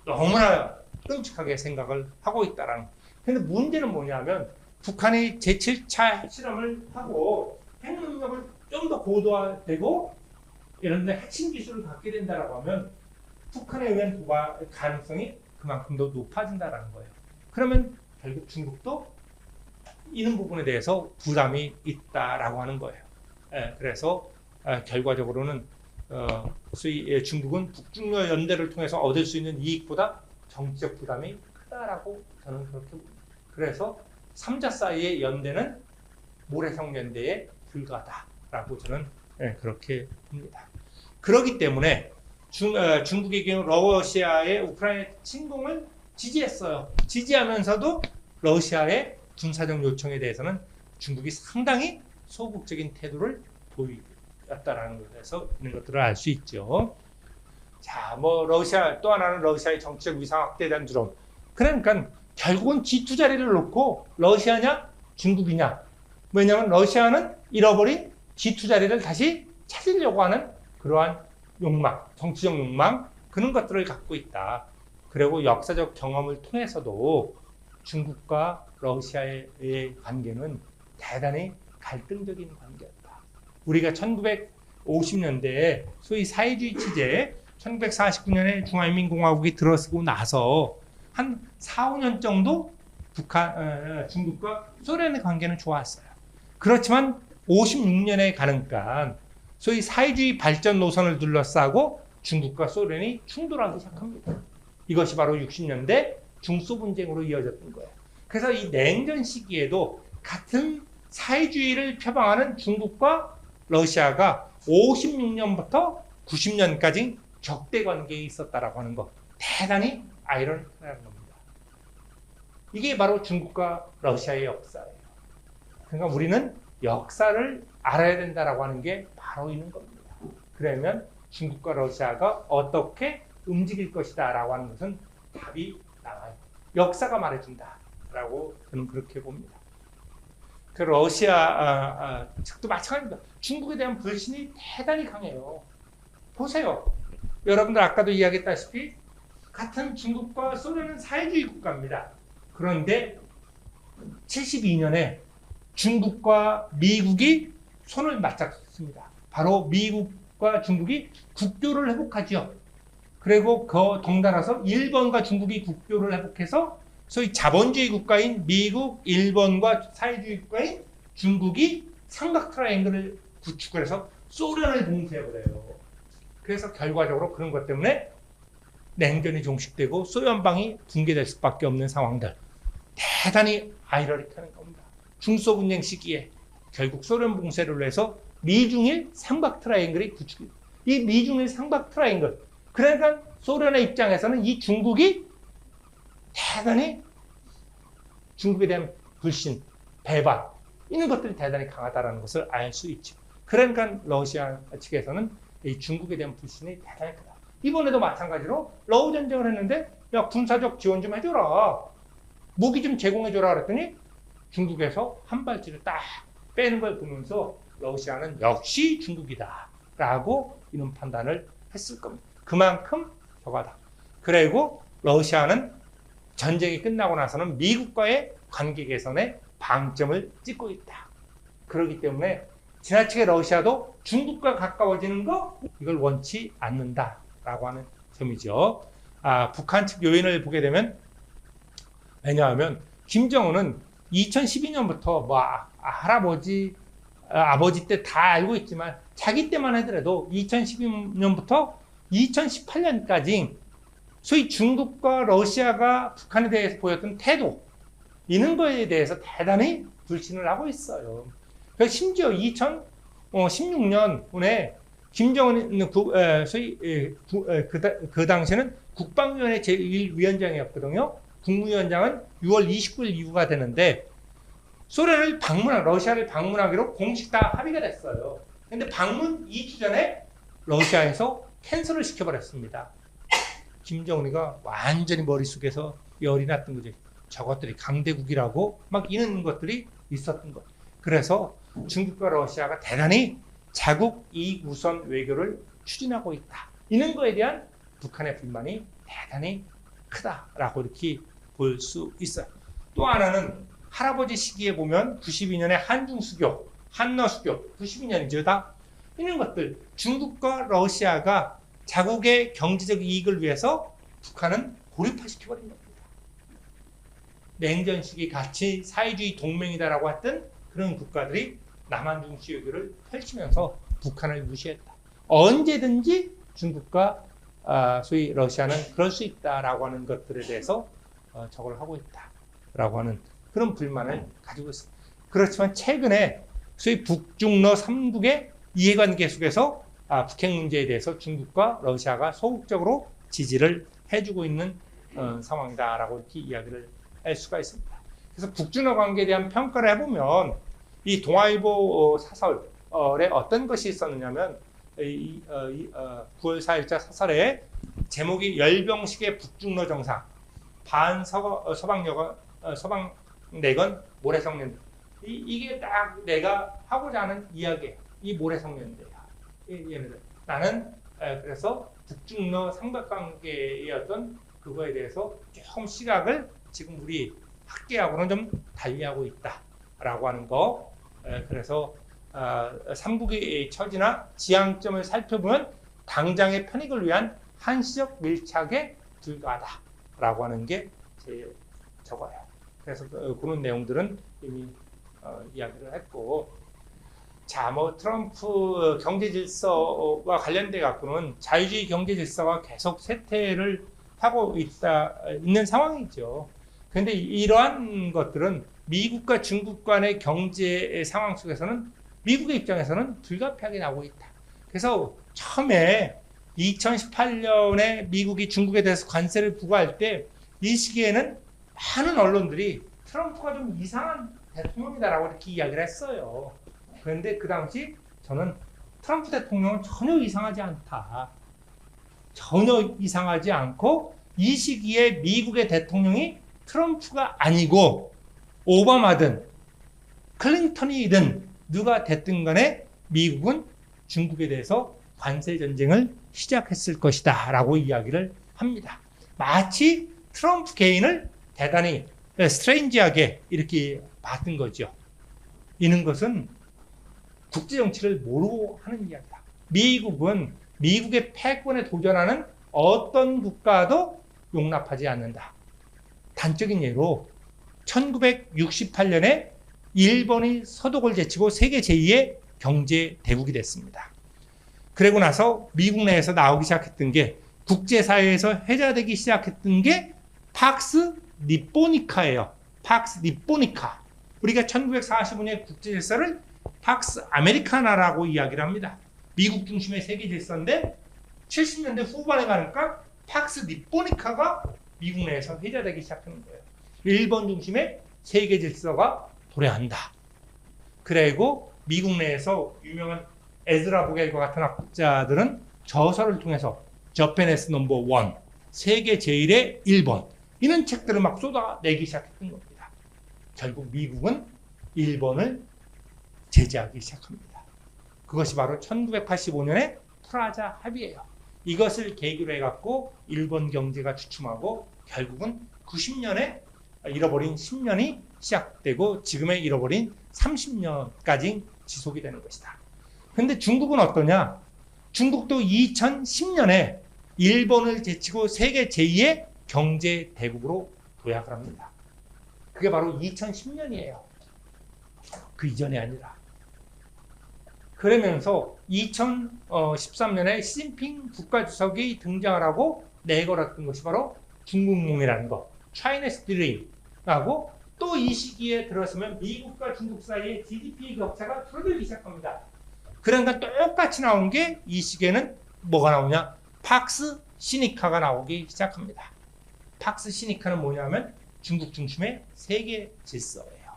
너무나 끔찍하게 생각을 하고 있다라는 거. 근데 문제는 뭐냐면 북한이 제7차 실험을 하고 핵 능력을 좀 더 고도화되고 이런 데 핵심 기술을 갖게 된다라고 하면 북한에 의한 도발 가능성이 그만큼 더 높아진다라는 거예요. 그러면 결국 중국도 이런 부분에 대해서 부담이 있다라고 하는 거예요. 그래서 결과적으로는 소위 중국은 북중러 연대를 통해서 얻을 수 있는 이익보다 정치적 부담이 크다라고 저는 그렇게 봅니다. 그래서 3자 사이의 연대는 모래성 연대에 불과하다라고 저는 그렇게 봅니다. 그렇기 때문에 중국의 경우 러시아의 우크라이나 침공을 지지했어요. 지지하면서도 러시아의 군사적 요청에 대해서는 중국이 상당히 소극적인 태도를 보였다라는 것에서 이런 것들을 알 수 있죠. 자, 러시아 또 하나는 러시아의 정치적 위상 확대에 대한 두려움. 그러니까 결국은 G2 자리를 놓고 러시아냐 중국이냐. 왜냐하면 러시아는 잃어버린 G2 자리를 다시 찾으려고 하는 그러한 욕망, 정치적 욕망 그런 것들을 갖고 있다. 그리고 역사적 경험을 통해서도 중국과 러시아의 관계는 대단히 갈등적인 관계였다. 우리가 1950년대에 소위 사회주의 체제 1949년에 중화인민공화국이 들어서고 나서 한 4, 5년 정도 중국과 소련의 관계는 좋았어요. 그렇지만 56년에 가니까 소위 사회주의 발전 노선을 둘러싸고 중국과 소련이 충돌하기 시작합니다. 이것이 바로 60년대 중소 분쟁으로 이어졌던 거예요. 그래서 이 냉전 시기에도 같은 사회주의를 표방하는 중국과 러시아가 56년부터 90년까지 적대 관계에 있었다라고 하는 거 대단히 아이러니하다는 겁니다. 이게 바로 중국과 러시아의 역사예요. 그러니까 우리는 역사를 알아야 된다라고 하는 게 바로 있는 겁니다. 그러면 중국과 러시아가 어떻게 움직일 것이다 라고 하는 것은 답이 나와요. 역사가 말해준다 라고 저는 그렇게 봅니다. 그 러시아 측도 마찬가지입니다. 중국에 대한 불신이 대단히 강해요. 보세요. 여러분들 아까도 이야기했다시피 같은 중국과 소련은 사회주의 국가입니다. 그런데 72년에 중국과 미국이 손을 맞잡습니다. 바로 미국과 중국이 국교를 회복하죠. 그리고 그 덩달아서 일본과 중국이 국교를 회복해서 소위 자본주의 국가인 미국, 일본과 사회주의 국가인 중국이 삼각 트라이앵글을 구축을 해서 소련을 봉쇄해버려요. 그래서 결과적으로 그런 것 때문에 냉전이 종식되고 소련방이 붕괴될 수밖에 없는 상황들. 대단히 아이러니하는 겁니다. 중소분쟁 시기에 결국 소련 봉쇄를 해서 미중일 삼각 트라이앵글이 구축이. 이 미중일 삼각 트라이앵글. 그러니까 소련의 입장에서는 이 중국이 대단히 중국에 대한 불신, 배반 이런 것들이 대단히 강하다는 것을 알 수 있죠. 그러니까 러시아 측에서는 이 중국에 대한 불신이 대단히 크다. 이번에도 마찬가지로 러우 전쟁을 했는데 야 군사적 지원 좀 해줘라. 무기 좀 제공해줘라 그랬더니 중국에서 한 발찌를 딱 빼는 걸 보면서 러시아는 역시 중국이다 라고 이런 판단을 했을 겁니다. 그만큼 저가다. 그리고 러시아는 전쟁이 끝나고 나서는 미국과의 관계 개선에 방점을 찍고 있다. 그렇기 때문에 지나치게 러시아도 중국과 가까워지는 거 이걸 원치 않는다라고 하는 점이죠. 북한 측 요인을 보게 되면 왜냐하면 김정은은 2012년부터 뭐 할아버지 아버지 때 다 알고 있지만 자기 때만 하더라도 2012년부터 2018년까지 소위 중국과 러시아가 북한에 대해서 보였던 태도 이런 거에 대해서 대단히 불신을 하고 있어요. 그래서 심지어 2016년에 김정은 소위 그 당시에는 국방위원회 제1위원장이었거든요. 국무위원장은 6월 29일 이후가 되는데 소련을 러시아를 방문하기로 공식 다 합의가 됐어요. 근데 방문 2주 전에 러시아에서 캔슬을 시켜버렸습니다. 김정은이가 완전히 머릿속에서 열이 났던 거죠. 저것들이 강대국이라고 막 이런 것들이 있었던 것. 그래서 중국과 러시아가 대단히 자국 이익 우선 외교를 추진하고 있다. 이런 거에 대한 북한의 불만이 대단히 크다라고 이렇게 볼 수 있어요. 또 하나는 할아버지 시기에 보면 92년에 한중수교, 한러수교, 92년이죠 다. 이런 것들 중국과 러시아가 자국의 경제적 이익을 위해서 북한은 고립화시켜버린 겁니다. 냉전 시기 같이 사회주의 동맹이다라고 했던 그런 국가들이 남한 중시 외교를 펼치면서 북한을 무시했다. 언제든지 중국과 소위 러시아는 그럴 수 있다라고 하는 것들에 대해서 저걸 하고 있다라고 하는 그런 불만을 가지고 있습니다. 그렇지만 최근에 소위 북중러 3국의 이해관계 속에서 북핵 문제에 대해서 중국과 러시아가 소극적으로 지지를 해주고 있는 상황이다라고 이렇게 이야기를 할 수가 있습니다. 그래서 북중러 관계에 대한 평가를 해보면 이 동아일보 사설에 어떤 것이 있었느냐면 9월 4일자 사설에 제목이 열병식의 북중러 정상 서방 내건 모래성년 이게 딱 내가 하고자 하는 이야기 이 모래성년대야. 얘네들 나는 그래서 북중러 삼각관계의 어떤 그거에 대해서 조금 시각을 지금 우리 학계하고는 좀 달리하고 있다라고 하는 거. 그래서 삼국의 처지나 지향점을 살펴보면 당장의 편익을 위한 한시적 밀착에 불과하다라고 하는 게 제 저거예요. 그래서 그런 내용들은 이미 이야기를 했고, 자, 뭐 트럼프 경제 질서와 관련돼 갖고는 자유주의 경제 질서가 계속 쇠퇴를 하고 있는 상황이죠. 그런데 이러한 것들은 미국과 중국 간의 경제 상황 속에서는 미국의 입장에서는 불가피하게 나오고 있다. 그래서 처음에 2018년에 미국이 중국에 대해서 관세를 부과할 때 이 시기에는 많은 언론들이 트럼프가 좀 이상한 대통령이다라고 이렇게 이야기를 했어요. 그런데 그 당시 저는 트럼프 대통령은 전혀 이상하지 않다. 전혀 이상하지 않고 이 시기에 미국의 대통령이 트럼프가 아니고 오바마든 클린턴이든 누가 됐든 간에 미국은 중국에 대해서 관세 전쟁을 시작했을 것이다 라고 이야기를 합니다. 마치 트럼프 개인을 대단히 스트레인지하게 이렇게 봤던 거죠. 이는 것은 국제정치를 모르고 하는 이야기다. 미국은 미국의 패권에 도전하는 어떤 국가도 용납하지 않는다. 단적인 예로 1968년에 일본이 서독을 제치고 세계 제2의 경제 대국이 됐습니다. 그리고 나서 미국 내에서 나오기 시작했던 게 국제사회에서 회자되기 시작했던 게 팍스 니포니카예요. 팍스 니포니카. 우리가 1945년 국제질서를 팍스 아메리카나라고 이야기를 합니다. 미국 중심의 세계 질서인데 70년대 후반에 가니까 팍스 니포니카가 미국 내에서 회자되기 시작하는 거예요. 일본 중심의 세계 질서가 도래한다. 그리고 미국 내에서 유명한 에즈라 보겔과 같은 학자들은 저서를 통해서 저페네스 넘버 원, 세계 제1의 일본 이런 책들을 막 쏟아내기 시작했던 겁니다. 결국 미국은 일본을 제재하기 시작합니다. 그것이 바로 1985년의 프라자 합의예요. 이것을 계기로 해갖고 일본 경제가 주춤하고 결국은 90년에 잃어버린 10년이 시작되고 지금의 잃어버린 30년까지 지속이 되는 것이다. 그런데 중국은 어떠냐? 중국도 2010년에 일본을 제치고 세계 제2의 경제 대국으로 도약을 합니다. 그게 바로 2010년이에요. 그 이전이 아니라. 그러면서 2013년에 시진핑 국가주석이 등장을 하고 내걸었던 것이 바로 중국夢이라는 거, China's Dream하고 또 이 시기에 들어서면 미국과 중국 사이의 GDP 격차가 줄어들기 시작합니다. 그러니까 똑같이 나온 게 이 시기에는 뭐가 나오냐? 팍스 시니카가 나오기 시작합니다. 팍스 시니카는 뭐냐면 중국 중심의 세계 질서예요.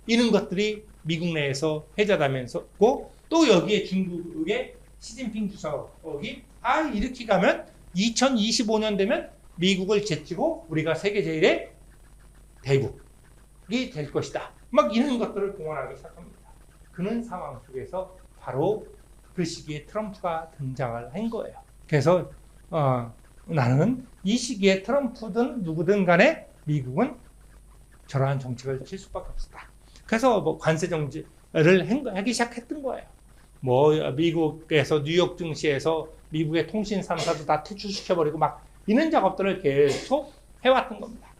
이런 것들이 미국 내에서 회자되면서고 또 여기에 중국의 시진핑 주석이 이렇게 가면 2025년 되면 미국을 제치고 우리가 세계 제1의 대국이 될 것이다. 막 이런 것들을 공언하기 시작합니다. 그런 상황 속에서 바로 그 시기에 트럼프가 등장을 한 거예요. 그래서 나는 이 시기에 트럼프든 누구든 간에 미국은 저러한 정책을 칠 수밖에 없었다. 그래서 뭐 관세 정지를 하기 시작했던 거예요. 뭐 미국에서 뉴욕 증시에서 미국의 통신 3사도 다 퇴출시켜버리고 막 이런 작업들을 계속 해왔던 겁니다.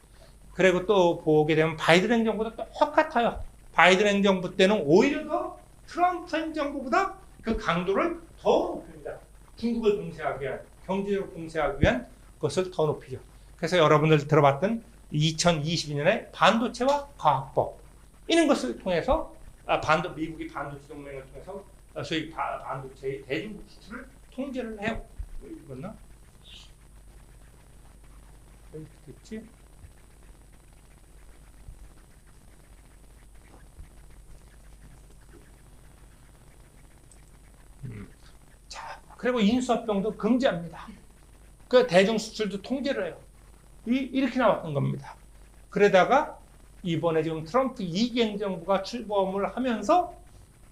그리고 또 보게 되면 바이든 행정부도 똑같아요. 바이든 행정부 때는 오히려 더 트럼프 행정부보다 그 강도를 더 높입니다. 중국을 봉쇄하기 위한, 경제적으로 봉쇄하기 위한 것을 더 높이죠. 그래서 여러분들 들어봤던 2022년에 반도체와 과학법 이런 것을 통해서 미국이 반도체 동맹을 통해서 소위 반도체의 대중국 수출을 통제를 해요. 읽었나? 어디 됐지? 자, 그리고 인수합병도 금지합니다. 그 대중 수출도 통제를 해요. 이렇게 나왔던 겁니다. 그러다가 이번에 지금 트럼프 2기 행정부가 출범을 하면서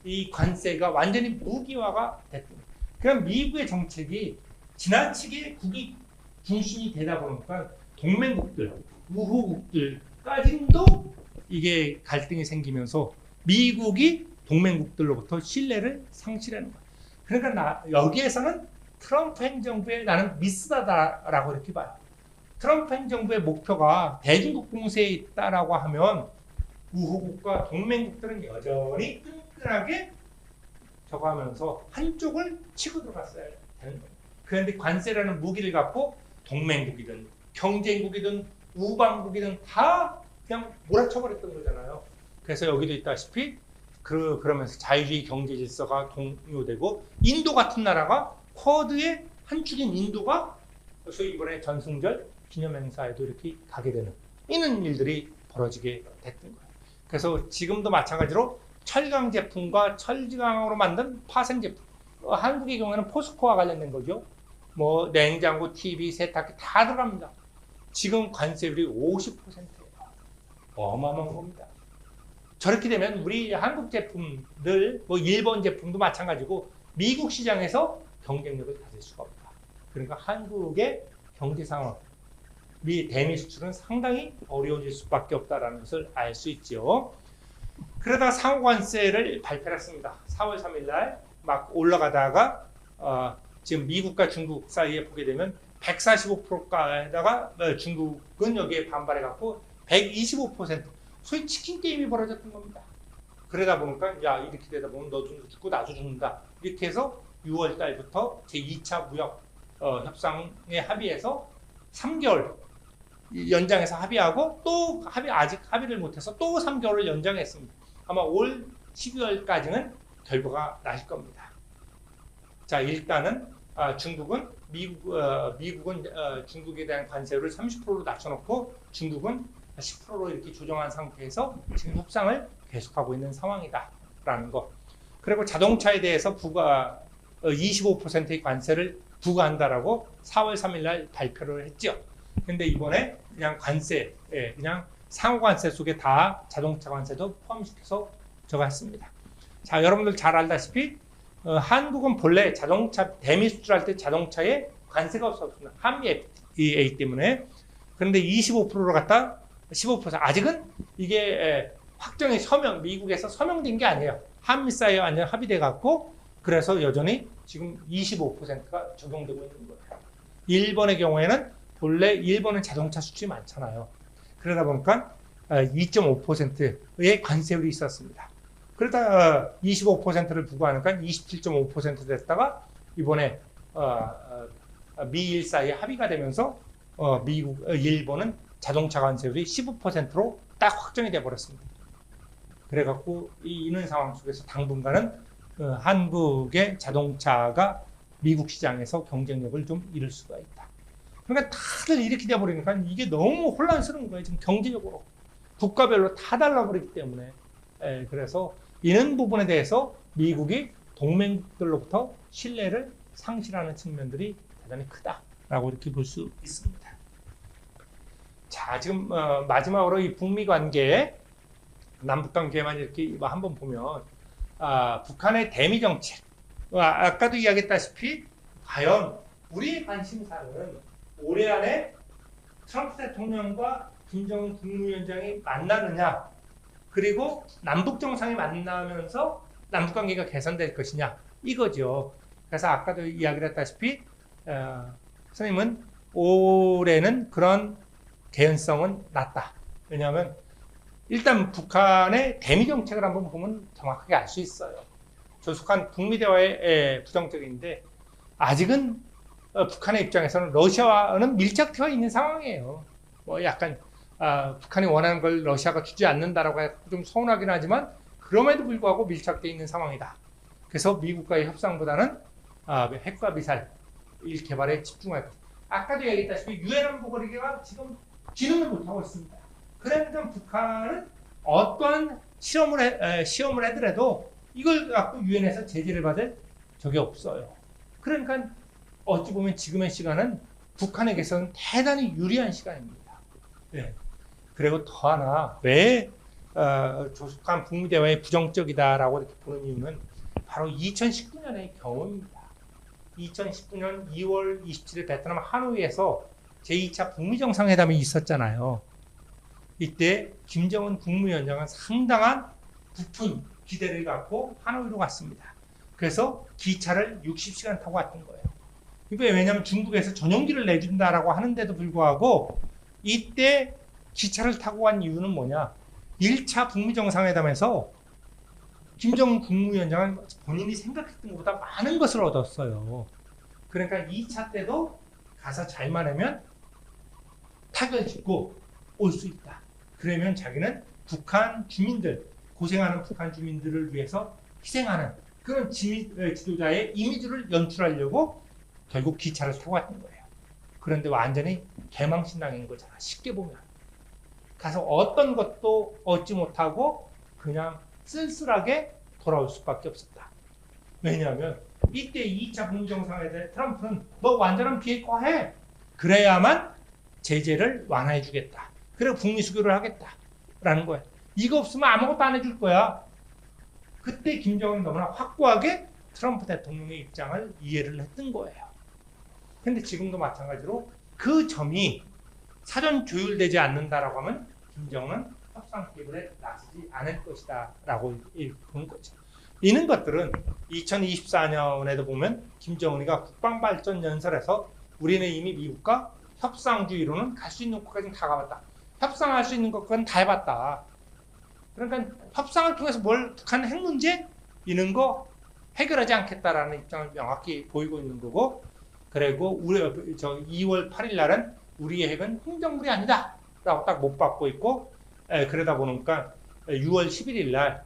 이 관세가 완전히 무기화가 됐던 거예요. 그럼 미국의 정책이 지나치게 국익 중심이 되다 보니까 동맹국들, 우호국들까지도 이게 갈등이 생기면서 미국이 동맹국들로부터 신뢰를 상실하는 거예요. 그러니까 여기에서는 트럼프 행정부에 나는 미스다라고 이렇게 봐요. 트럼프 행정부의 목표가 대중국 봉쇄에 있다라고 하면 우호국과 동맹국들은 여전히 끈끈하게 저거 하면서 한쪽을 치고 들어갔어야 되는 거예요. 그런데 관세라는 무기를 갖고 동맹국이든 경쟁국이든 우방국이든 다 그냥 몰아쳐버렸던 거잖아요. 그래서 여기도 있다시피 그러면서 자유주의 경제 질서가 동요되고 인도 같은 나라가 쿼드의 한 축인 인도가 소위 이번에 전승절 기념행사에도 이렇게 가게 되는 이런 일들이 벌어지게 됐던 거예요. 그래서 지금도 마찬가지로 철강 제품과 철강으로 만든 파생 제품, 한국의 경우에는 포스코와 관련된 거죠. 뭐 냉장고, TV, 세탁기 다 들어갑니다. 지금 관세율이 50%예요. 어마어마한 겁니다. 저렇게 되면 우리 한국 제품들, 뭐 일본 제품도 마찬가지고 미국 시장에서 경쟁력을 가질 수가 없다. 그러니까 한국의 경제 상황, 대미 수출은 상당히 어려워질 수밖에 없다는 것을 알 수 있죠. 그러다가 상호관세를 발표했습니다. 4월 3일 날 막 올라가다가 지금 미국과 중국 사이에 보게 되면 145%가에다가 중국은 여기에 반발해갖고 125% 소위 치킨 게임이 벌어졌던 겁니다. 그러다 보니까 야 이렇게 되다 보면 너도 죽고 나도 죽는다. 이렇게 해서 6월 달부터 제2차 무역 협상에 합의해서 3개월 연장해서 합의하고 또 아직 합의를 못해서 또 3개월을 연장했습니다. 아마 올 12월까지는 결과가 나실 겁니다. 자 일단은 중국은 미국은 중국에 대한 관세를 30%로 낮춰놓고 중국은 10%로 이렇게 조정한 상태에서 지금 협상을 계속하고 있는 상황이다라는 거. 그리고 자동차에 대해서 25%의 관세를 부과한다라고 4월 3일 날 발표를 했죠. 근데 이번에 그냥 관세, 그냥 상호관세 속에 다 자동차 관세도 포함시켜서 저거 했습니다. 자, 여러분들 잘 알다시피 한국은 본래 자동차 대미 수출할 때 자동차에 관세가 없었습니다. 한미 FTA 때문에. 그런데 25%로 갔다 15% 아직은 이게 확정이 미국에서 서명된 게 아니에요. 한미 사이에 완전 합의돼 갖고 그래서 여전히 지금 25%가 적용되고 있는 거예요. 일본의 경우에는 본래 일본은 자동차 수출이 많잖아요. 그러다 보니까 2.5%의 관세율이 있었습니다. 그러다 25%를 부과하니까 27.5% 됐다가 이번에 미일 사이에 합의가 되면서 일본은 자동차 관세율이 15%로 딱 확정이 돼 버렸습니다. 그래갖고 이런 상황 속에서 당분간은 한국의 자동차가 미국 시장에서 경쟁력을 좀 잃을 수가 있다. 그러니까 다들 이렇게 돼버리니까 이게 너무 혼란스러운 거예요. 지금 경제적으로 국가별로 다 달라버리기 때문에. 그래서 이런 부분에 대해서 미국이 동맹국들로부터 신뢰를 상실하는 측면들이 대단히 크다라고 이렇게 볼 수 있습니다. 자, 지금 마지막으로 이 북미 관계, 남북 관계만 이렇게 한번 보면 북한의 대미 정책, 아까도 이야기했다시피 과연 우리의 관심사는 올해 안에 트럼프 대통령과 김정은 국무위원장이 만나느냐, 그리고 남북 정상이 만나면서 남북 관계가 개선될 것이냐 이거죠. 그래서 아까도 이야기를 했다시피 선생님은 올해는 그런 개연성은 낮다. 왜냐하면 일단 북한의 대미 정책을 한번 보면 정확하게 알 수 있어요. 조속한 북미 대화의 부정적인데 아직은 북한의 입장에서는 러시아와는 밀착되어 있는 상황이에요. 뭐 약간 북한이 원하는 걸 러시아가 주지 않는다라고 해서 좀 서운하긴 하지만 그럼에도 불구하고 밀착되어 있는 상황이다. 그래서 미국과의 협상보다는 핵과 미사일 개발에 집중할 것. 아까도 얘기했다시피 유엔 안보리가 지금 기능을 못하고 있습니다. 그러니까 북한은 어떠한 시험을 하더라도 이걸 갖고 유엔에서 제재를 받을 적이 없어요. 그러니까 어찌 보면 지금의 시간은 북한에게서는 대단히 유리한 시간입니다. 네. 그리고 더 하나 왜 조속한 북미 대화에 부정적이다라고 이렇게 보는 이유는 바로 2019년의 경험입니다. 2019년 2월 27일 베트남 하노이에서 제2차 북미 정상회담이 있었잖아요. 이때 김정은 국무위원장은 상당한 부푼 기대를 갖고 하노이로 갔습니다. 그래서 기차를 60시간 타고 왔던 거예요. 이게 왜냐하면 중국에서 전용기를 내준다라고 하는데도 불구하고 이때 기차를 타고 간 이유는 뭐냐? 1차 북미 정상회담에서 김정은 국무위원장은 본인이 생각했던 것보다 많은 것을 얻었어요. 그러니까 2차 때도 가서 잘만 하면 타결 짓고 올 수 있다. 그러면 자기는 북한 주민들, 고생하는 북한 주민들을 위해서 희생하는 그런 지도자의 이미지를 연출하려고 결국 기차를 타고 갔던 거예요. 그런데 완전히 개망신당인 거잖아. 쉽게 보면. 가서 어떤 것도 얻지 못하고 그냥 쓸쓸하게 돌아올 수밖에 없었다. 왜냐하면 이때 2차 북미정상회담에 대해 트럼프는 너 완전한 비핵화해. 그래야만 제재를 완화해 주겠다. 그리고 북미 수교를 하겠다. 라는 거야. 이거 없으면 아무것도 안 해줄 거야. 그때 김정은은 너무나 확고하게 트럼프 대통령의 입장을 이해를 했던 거예요. 근데 지금도 마찬가지로 그 점이 사전 조율되지 않는다라고 하면 김정은은 협상 테이블에 나서지 않을 것이다 라고 보는 거죠. 이런 것들은 2024년에도 보면 김정은이가 국방발전연설에서 우리는 이미 미국과 협상주의로는 갈 수 있는 것까지는 다 가봤다. 협상할 수 있는 것까지는 다 해봤다. 그러니까 협상을 통해서 뭘 북한 핵 문제 이런 거 해결하지 않겠다라는 입장을 명확히 보이고 있는 거고, 그리고 우리 2월 8일 날은 우리의 핵은 흥정물이 아니다 라고 딱 못 받고 있고, 그러다 보니까 6월 11일 날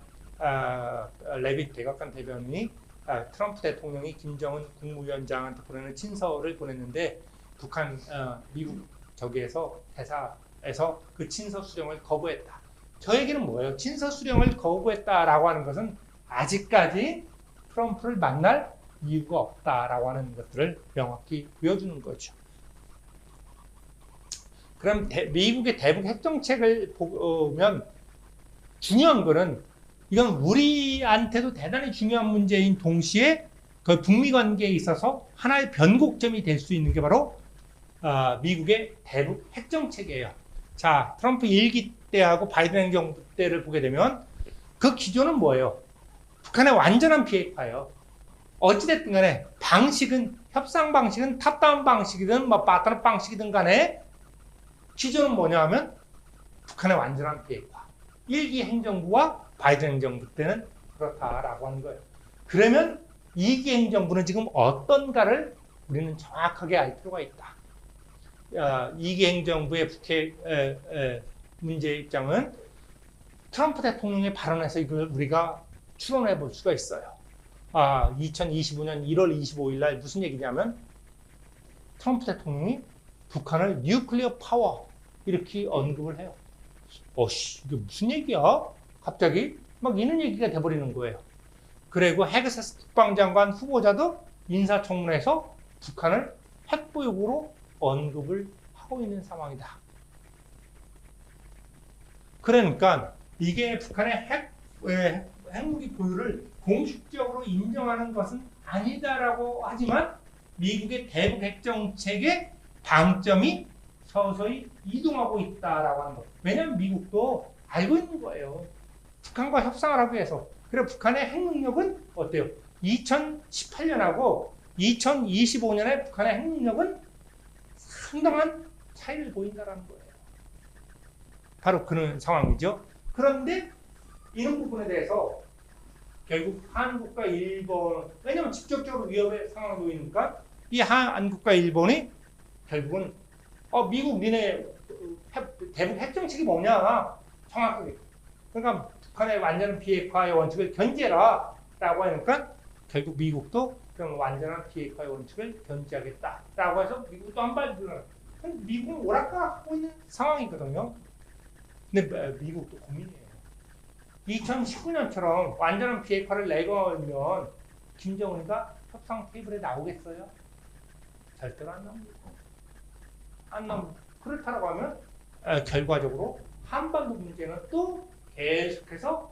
레빗 대각관 대변인이 트럼프 대통령이 김정은 국무위원장한테 보내는 친서를 보냈는데 북한 미국 저기에서 대사에서 그 친서 수령을 거부했다. 저 얘기는 뭐예요? 친서 수령을 거부했다라고 하는 것은 아직까지 트럼프를 만날 이유가 없다라고 하는 것들을 명확히 보여주는 거죠. 그럼 미국의 대북 핵정책을 보면 중요한 거는 이건 우리한테도 대단히 중요한 문제인 동시에 그 북미 관계에 있어서 하나의 변곡점이 될 수 있는 게 바로 미국의 대북 핵정책이에요. 자, 트럼프 1기 때하고 바이든 행정부 때를 보게 되면 그 기조는 뭐예요? 북한의 완전한 비핵화예요. 어찌됐든 간에 방식은, 협상 방식은 탑다운 방식이든 뭐 바텀업 방식이든 간에 기조는 뭐냐 하면 북한의 완전한 비핵화. 1기 행정부와 바이든 행정부 때는 그렇다라고 하는 거예요. 그러면 2기 행정부는 지금 어떤가를 우리는 정확하게 알 필요가 있다. 2기 행정부의 북핵 문제 입장은 트럼프 대통령의 발언에서 이걸 우리가 추론해 볼 수가 있어요. 2025년 1월 25일 날 무슨 얘기냐면 트럼프 대통령이 북한을 뉴클리어 파워 이렇게 언급을 해요. 이게 무슨 얘기야? 갑자기 막 이런 얘기가 돼버리는 거예요. 그리고 헤그세스 국방장관 후보자도 인사청문회에서 북한을 핵보유국으로 언급을 하고 있는 상황이다. 그러니까 이게 북한의 핵무기 보유를 공식적으로 인정하는 것은 아니다라고 하지만 미국의 대북 핵정책의 방점이 서서히 이동하고 있다라고 하는 것. 왜냐하면 미국도 알고 있는 거예요. 북한과 협상을 하기 위해서. 그리고 북한의 핵 능력은 어때요? 2018년하고 2025년에 북한의 핵 능력은 상당한 차이를 보인다는 거예요. 바로 그런 상황이죠. 그런데 이런 부분에 대해서 결국 한국과 일본, 왜냐하면 직접적으로 위협의 상황에 놓이니까 이 한국과 일본이 결국은 미국 니네 대북 핵정책이 뭐냐 정확하게, 그러니까 북한의 완전한 비핵화의 원칙을 견제라 라고 하니까 결국 미국도 그럼 완전한 비핵화의 원칙을 견제하겠다 라고 해서 미국도 한 발 들어가요. 미국은 오락가락 하고 있는 상황이거든요. 근데 미국도 고민이에요. 2019년처럼 완전한 비핵화를 내걸면 김정은이가 협상 테이블에 나오겠어요? 절대로 안 나옵니다. 안 나옵니다. 그렇다고 하면 결과적으로 한반도 문제는 또 계속해서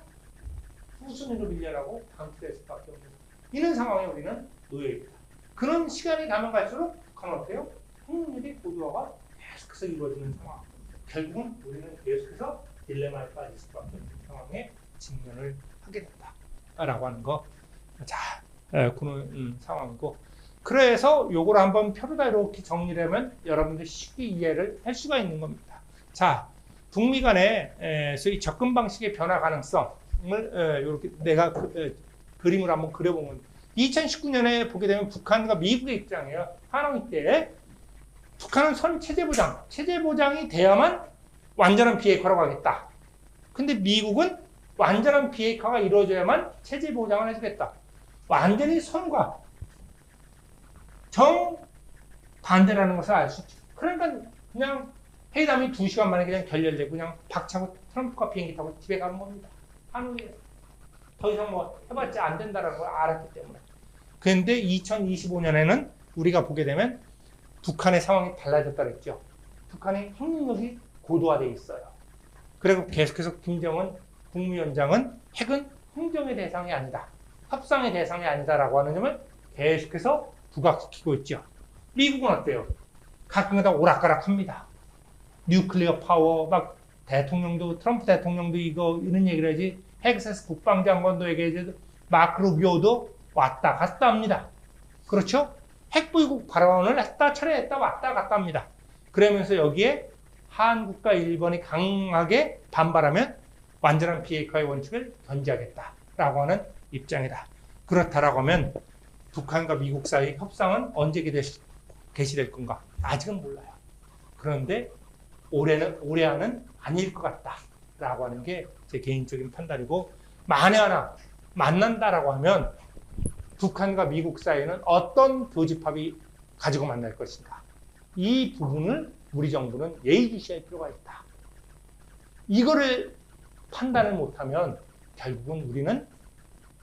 후순위로 밀려나고 방치될 수밖에 없는 이런 상황에 우리는 놓여 있다. 그런 시간이 가면 갈수록 북한은 어때요? 핵능력의 고도화가 계속해서 이루어지는 상황. 결국은 우리는 계속해서 딜레마에 빠질 수밖에 없는 상황에 직면을 하게 된다라고 하는 거. 자, 그런 상황이고. 그래서 요걸 한번 표로다 이렇게 정리를 하면 여러분들 쉽게 이해를 할 수가 있는 겁니다. 자, 북미 간의 소위 접근 방식의 변화 가능성을 이렇게 내가 그림을 한번 그려보면 2019년에 보게 되면 북한과 미국의 입장이에요. 하노이 때 북한은 선 체제 보장이 돼야만 완전한 비핵화로 가겠다. 근데 미국은 완전한 비핵화가 이루어져야만 체제 보장을 해주겠다. 완전히 선과 정 반대라는 것을 알 수 있죠. 그러니까 그냥 회담이 2시간 만에 그냥 결렬되고 그냥 박차고 트럼프가 비행기 타고 집에 가는 겁니다. 한국에 더 이상 뭐 해봤자 안 된다는 걸 알았기 때문에. 그런데 2025년에는 우리가 보게 되면 북한의 상황이 달라졌다 그랬죠. 북한의 핵능력이 고도화되어 있어요. 그리고 계속해서 김정은 국무위원장은 핵은 흥정의 대상이 아니다. 협상의 대상이 아니다라고 하는 점을 계속해서 부각시키고 있죠. 미국은 어때요? 가끔가다 오락가락합니다. 뉴클리어 파워 막 대통령도 트럼프 대통령도 이런 얘기를 하지 텍사스 국방장관도 얘기하지 마크 루비오도 왔다 갔다 합니다. 그렇죠? 핵보유국 발언을 했다 철회했다 왔다 갔다 합니다. 그러면서 여기에 한국과 일본이 강하게 반발하면 완전한 비핵화의 원칙을 견지하겠다라고 하는 입장이다. 그렇다라고 하면 북한과 미국 사이 협상은 언제 개시될 건가? 아직은 몰라요. 그런데 올해 안은 아닐 것 같다라고 하는 게 제 개인적인 판단이고, 만에 하나 만난다라고 하면 북한과 미국 사이에는 어떤 교집합이 가지고 만날 것인가? 이 부분을 우리 정부는 예의주시할 필요가 있다. 이거를 판단을 못하면 결국은 우리는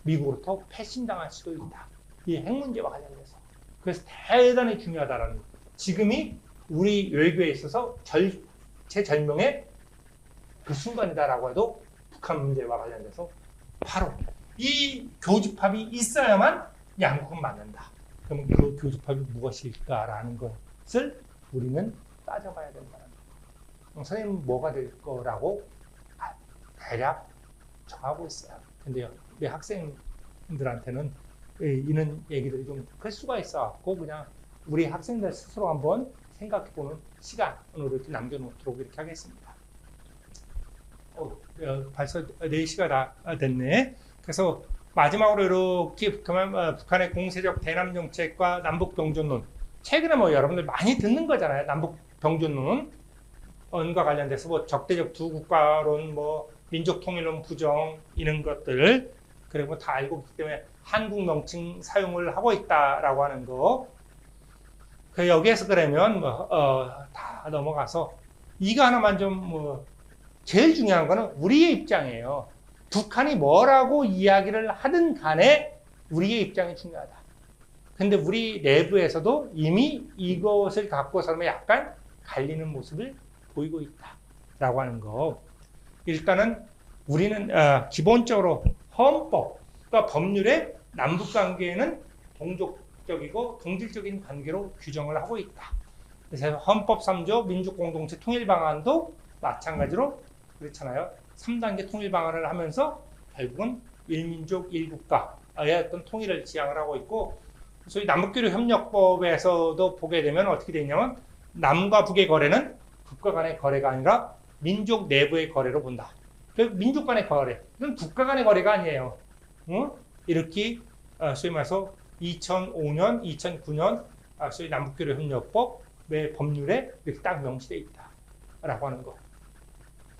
미국으로부터 패신당할 수도 있다. 이 핵 문제와 관련돼서. 그래서 대단히 중요하다라는 거. 지금이 우리 외교에 있어서 절체절명의 그 순간이다라고 해도 북한 문제와 관련돼서 바로 이 교집합이 있어야만 양국은 만난다. 그럼 그 교집합이 무엇일까라는 것을 우리는 따져봐야 된다는 거. 선생님은 뭐가 될 거라고 대략 정하고 있어요. 근데요, 우리 학생들한테는 이런 얘기들이 좀 클 수가 있어갖고 그냥 우리 학생들 스스로 한번 생각해보는 시간으로 이렇게 남겨놓도록 이렇게 하겠습니다. 벌써 4시가 다 됐네. 그래서 마지막으로 이렇게 북한의 공세적 대남 정책과 남북 병존론. 최근에 뭐 여러분들 많이 듣는 거잖아요. 남북 병존론과 관련돼서 뭐 적대적 두 국가론, 뭐 민족 통일론 부정 이런 것들, 그리고 다 알고 있기 때문에 한국 명칭 사용을 하고 있다라고 하는 거. 그 여기에서 그러면 다 넘어가서 이거 하나만 좀 제일 중요한 거는 우리의 입장이에요. 북한이 뭐라고 이야기를 하든 간에 우리의 입장이 중요하다. 근데 우리 내부에서도 이미 이것을 갖고서는 약간 갈리는 모습을 보이고 있다라고 하는 거. 일단은 우리는 기본적으로 헌법과 법률에 남북관계에는 동족적이고 동질적인 관계로 규정을 하고 있다. 그래서 헌법 3조 민주공동체 통일방안도 마찬가지로 그렇잖아요. 3단계 통일방안을 하면서 결국은 1민족 1국가의 어떤 통일을 지향을 하고 있고, 소위 남북교류협력법에서도 보게 되면 어떻게 되냐면 남과 북의 거래는 국가 간의 거래가 아니라 민족 내부의 거래로 본다. 민족 간의 거래, 이건 국가 간의 거래가 아니에요. 이렇게 소위 말해서 2005년, 2009년 소위 남북교류협력법의 법률에 이렇게 딱 명시되어 있다라고 하는 거.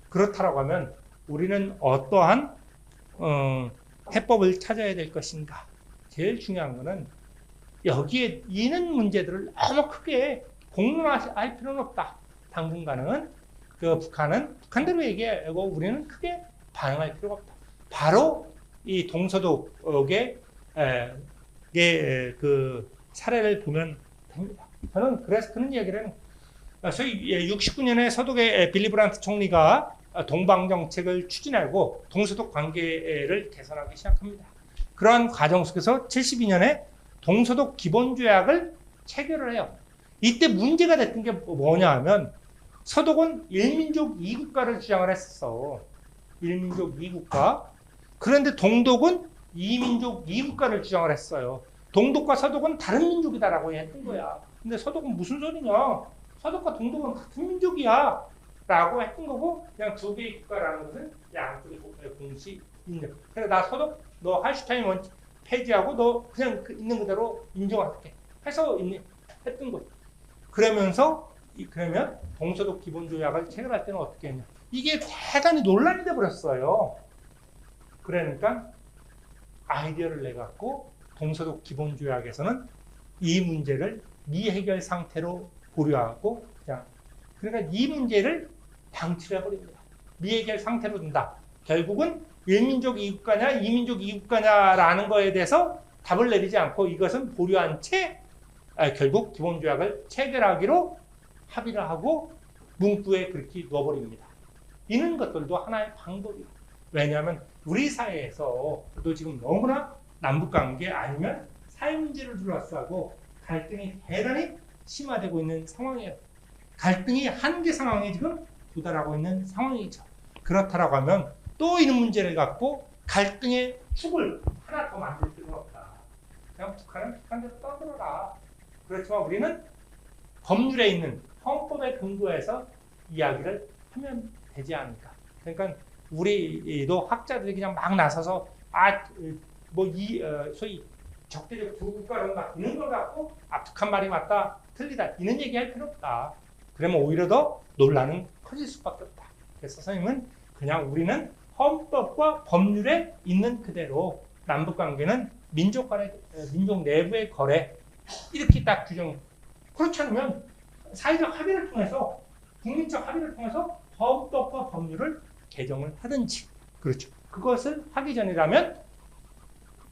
그렇다라고 하면 우리는 어떠한 해법을 찾아야 될 것인가? 제일 중요한 거는 여기에 있는 문제들을 너무 크게 공론화할 필요는 없다. 당분간은 북한은 북한대로 얘기하고 우리는 크게 반응할 필요가 없다. 바로 이 동서독의 그 사례를 보면 됩니다. 저는 그래서 그런 이야기를 해요. 소위 69년에 서독의 빌리 브란트 총리가 동방정책을 추진하고 동서독 관계를 개선하기 시작합니다. 그러한 과정 속에서 72년에 동서독 기본조약을 체결을 해요. 이때 문제가 됐던 게 뭐냐 하면 서독은 1민족 2국가를 주장을 했었어. 1민족 2국가. 그런데 동독은 2민족 2국가를 주장을 했어요. 동독과 서독은 다른 민족이다라고 했던 거야. 근데 서독은 무슨 소리냐? 서독과 동독은 같은 민족이야 라고 했던 거고, 그냥 두 개의 국가라는 것은 양쪽의 공시 인정. 그래서 나 서독 너 할슈타인 원칙 폐지하고 너 그냥 있는 그대로 인정할게 해서 했던 거죠. 그러면서 그러면 동서독 기본조약을 체결할 때는 어떻게 했냐? 이게 대단히 논란이 돼 버렸어요. 그러니까 아이디어를 내 갖고 동서독 기본조약에서는 이 문제를 미해결 상태로 보류하고 그러니까 이 문제를 방치를 해버립니다. 미해결 상태로 둔다. 결국은 1민족 2국가냐 2민족 2국가냐라는 거에 대해서 답을 내리지 않고 이것은 보류한 채 결국 기본조약을 체결하기로 합의를 하고 문구에 그렇게 넣어버립니다. 이런 것들도 하나의 방법이에요. 왜냐하면 우리 사회에서도 지금 너무나 남북관계 아니면 사회 문제를 둘러싸고 갈등이 대단히 심화되고 있는 상황이에요. 갈등이 한계 상황에 지금 도달하고 있는 상황이죠. 그렇다라고 하면 또 이런 문제를 갖고 갈등의 축을 하나 더 만들 필요는 없다. 그냥 북한은 북한대로 떠들어라. 그렇지만 우리는 법률에 있는 헌법에 근거해서 이야기를 하면 되지 않을까. 그러니까 우리도 학자들이 그냥 막 나서서 소위 적대적 두 국가론 막 이런 걸 갖고 북한 말이 맞다 틀리다 이런 얘기할 필요 없다. 그러면 오히려 더 논란은 커질 수밖에 없다. 그래서 선생님은 그냥 우리는 헌법과 법률에 있는 그대로 남북관계는 민족 내부의 거래 이렇게 딱 규정. 그렇지 않으면 사회적 합의를 통해서 국민적 합의를 통해서 헌법과 법률을 개정을 하든지 그렇죠. 그것을 하기 전이라면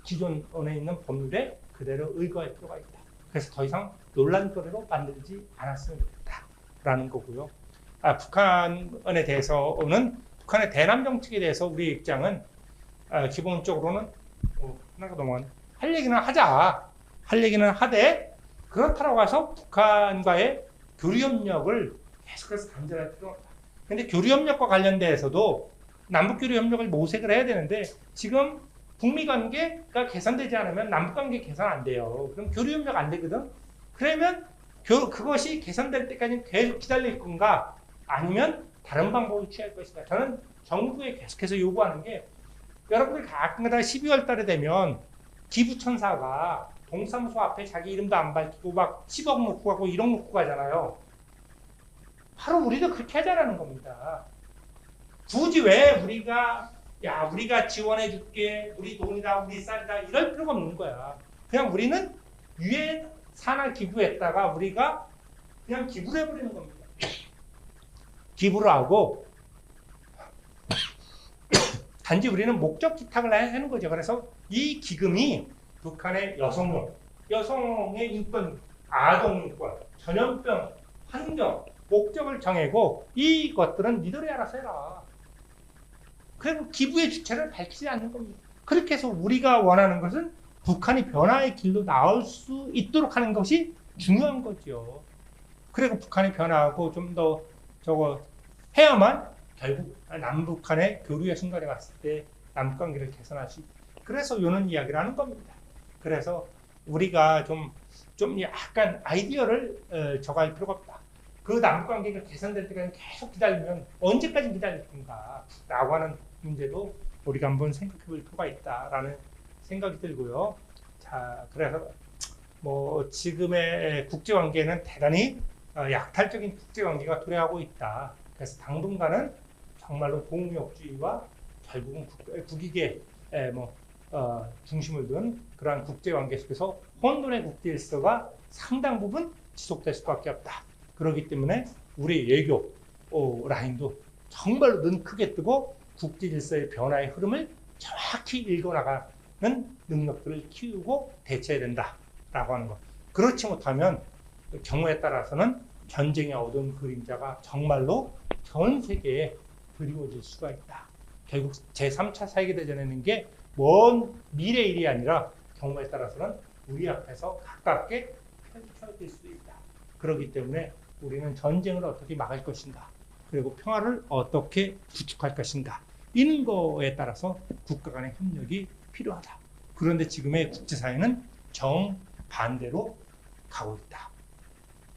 기존에 있는 법률에 그대로 의거할 필요가 있다. 그래서 더 이상 논란거리로 만들지 않았으면 좋겠다라는 거고요. 북한에 대해서는 북한의 대남 정책에 대해서 우리 입장은 기본적으로는 하나가 넘어가네. 할 얘기는 하자. 할 얘기는 하되 그렇다고 해서 북한과의 교류협력을 계속해서 단절할 필요는 없다. 그런데 교류협력과 관련돼서도 남북교류협력을 모색을 해야 되는데 지금 북미 관계가 개선되지 않으면 남북 관계 개선 안 돼요. 그럼 교류협력 안 되거든. 그러면 그것이 개선될 때까지 계속 기다릴 건가? 아니면 다른 방법을 취할 것인가? 저는 정부에 계속해서 요구하는 게 여러분들 가끔가다 12월 달에 되면 기부천사가 동사무소 앞에 자기 이름도 안 밝히고 막 10억 놓고 가고 1억 놓고 가잖아요. 바로 우리도 그렇게 하자라는 겁니다. 굳이 왜 우리가 지원해 줄게, 우리 돈이다, 우리 쌀이다 이럴 필요가 없는 거야. 그냥 우리는 유엔 산하 기부했다가 우리가 그냥 기부를 해버리는 겁니다. 기부를 하고 단지 우리는 목적 기탁을 하는 거죠. 그래서 이 기금이 북한의 여성의 인권, 아동 인권, 전염병, 환경, 목적을 정하고 이것들은 니들이 알아서 해라. 그리고 기부의 주체를 밝히지 않는 겁니다. 그렇게 해서 우리가 원하는 것은 북한이 변화의 길로 나올 수 있도록 하는 것이 중요한 거죠. 그리고 북한이 변화하고 좀 더 해야만 결국 남북한의 교류의 순간에 왔을 때 남북관계를 개선할 수 있다. 그래서 이런 이야기를 하는 겁니다. 그래서 우리가 좀 약간 아이디어를 적어할 필요가 없다. 그 남북관계가 개선될 때까지 계속 기다리면 언제까지 기다릴 건가 라고 하는 문제도 우리가 한번 생각해 볼 필요가 있다라는 생각이 들고요. 자, 그래서 지금의 국제관계는 대단히 약탈적인 국제관계가 도래하고 있다. 그래서 당분간은 정말로 공유역주의와 결국은 국익의 중심을 둔 그러한 국제관계 속에서 혼돈의 국제질서가 상당 부분 지속될 수밖에 없다. 그렇기 때문에 우리 외교 라인도 정말로 눈 크게 뜨고 국제질서의 변화의 흐름을 정확히 읽어나가는 능력들을 키우고 대처해야 된다라고 하는 것. 그렇지 못하면 경우에 따라서는 전쟁의 어두운 그림자가 정말로 전 세계에 드리워질 수가 있다. 결국 제3차 세계대전에는 게 먼 미래 일이 아니라 경우에 따라서는 우리 앞에서 가깝게 펼쳐질 수도 있다. 그렇기 때문에 우리는 전쟁을 어떻게 막을 것인가, 그리고 평화를 어떻게 구축할 것인가, 이런 거에 따라서 국가 간의 협력이 필요하다. 그런데 지금의 국제사회는 정반대로 가고 있다.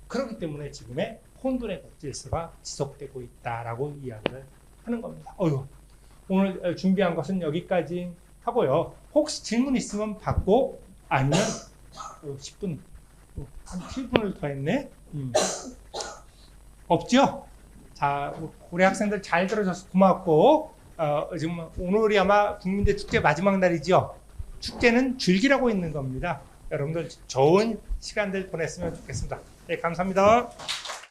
그렇기 때문에 지금의 혼돈의 국제질서가 지속되고 있다라고 이야기를 하는 겁니다. 오늘 준비한 것은 여기까지 하고요. 혹시 질문 있으면 받고, 아니면 10분, 한 7분을 더 했네. 없죠? 자, 우리 학생들 잘 들어줘서 고맙고, 지금 오늘이 아마 국민대 축제 마지막 날이죠. 축제는 즐기라고 있는 겁니다. 여러분들 좋은 시간들 보냈으면 좋겠습니다. 네, 감사합니다.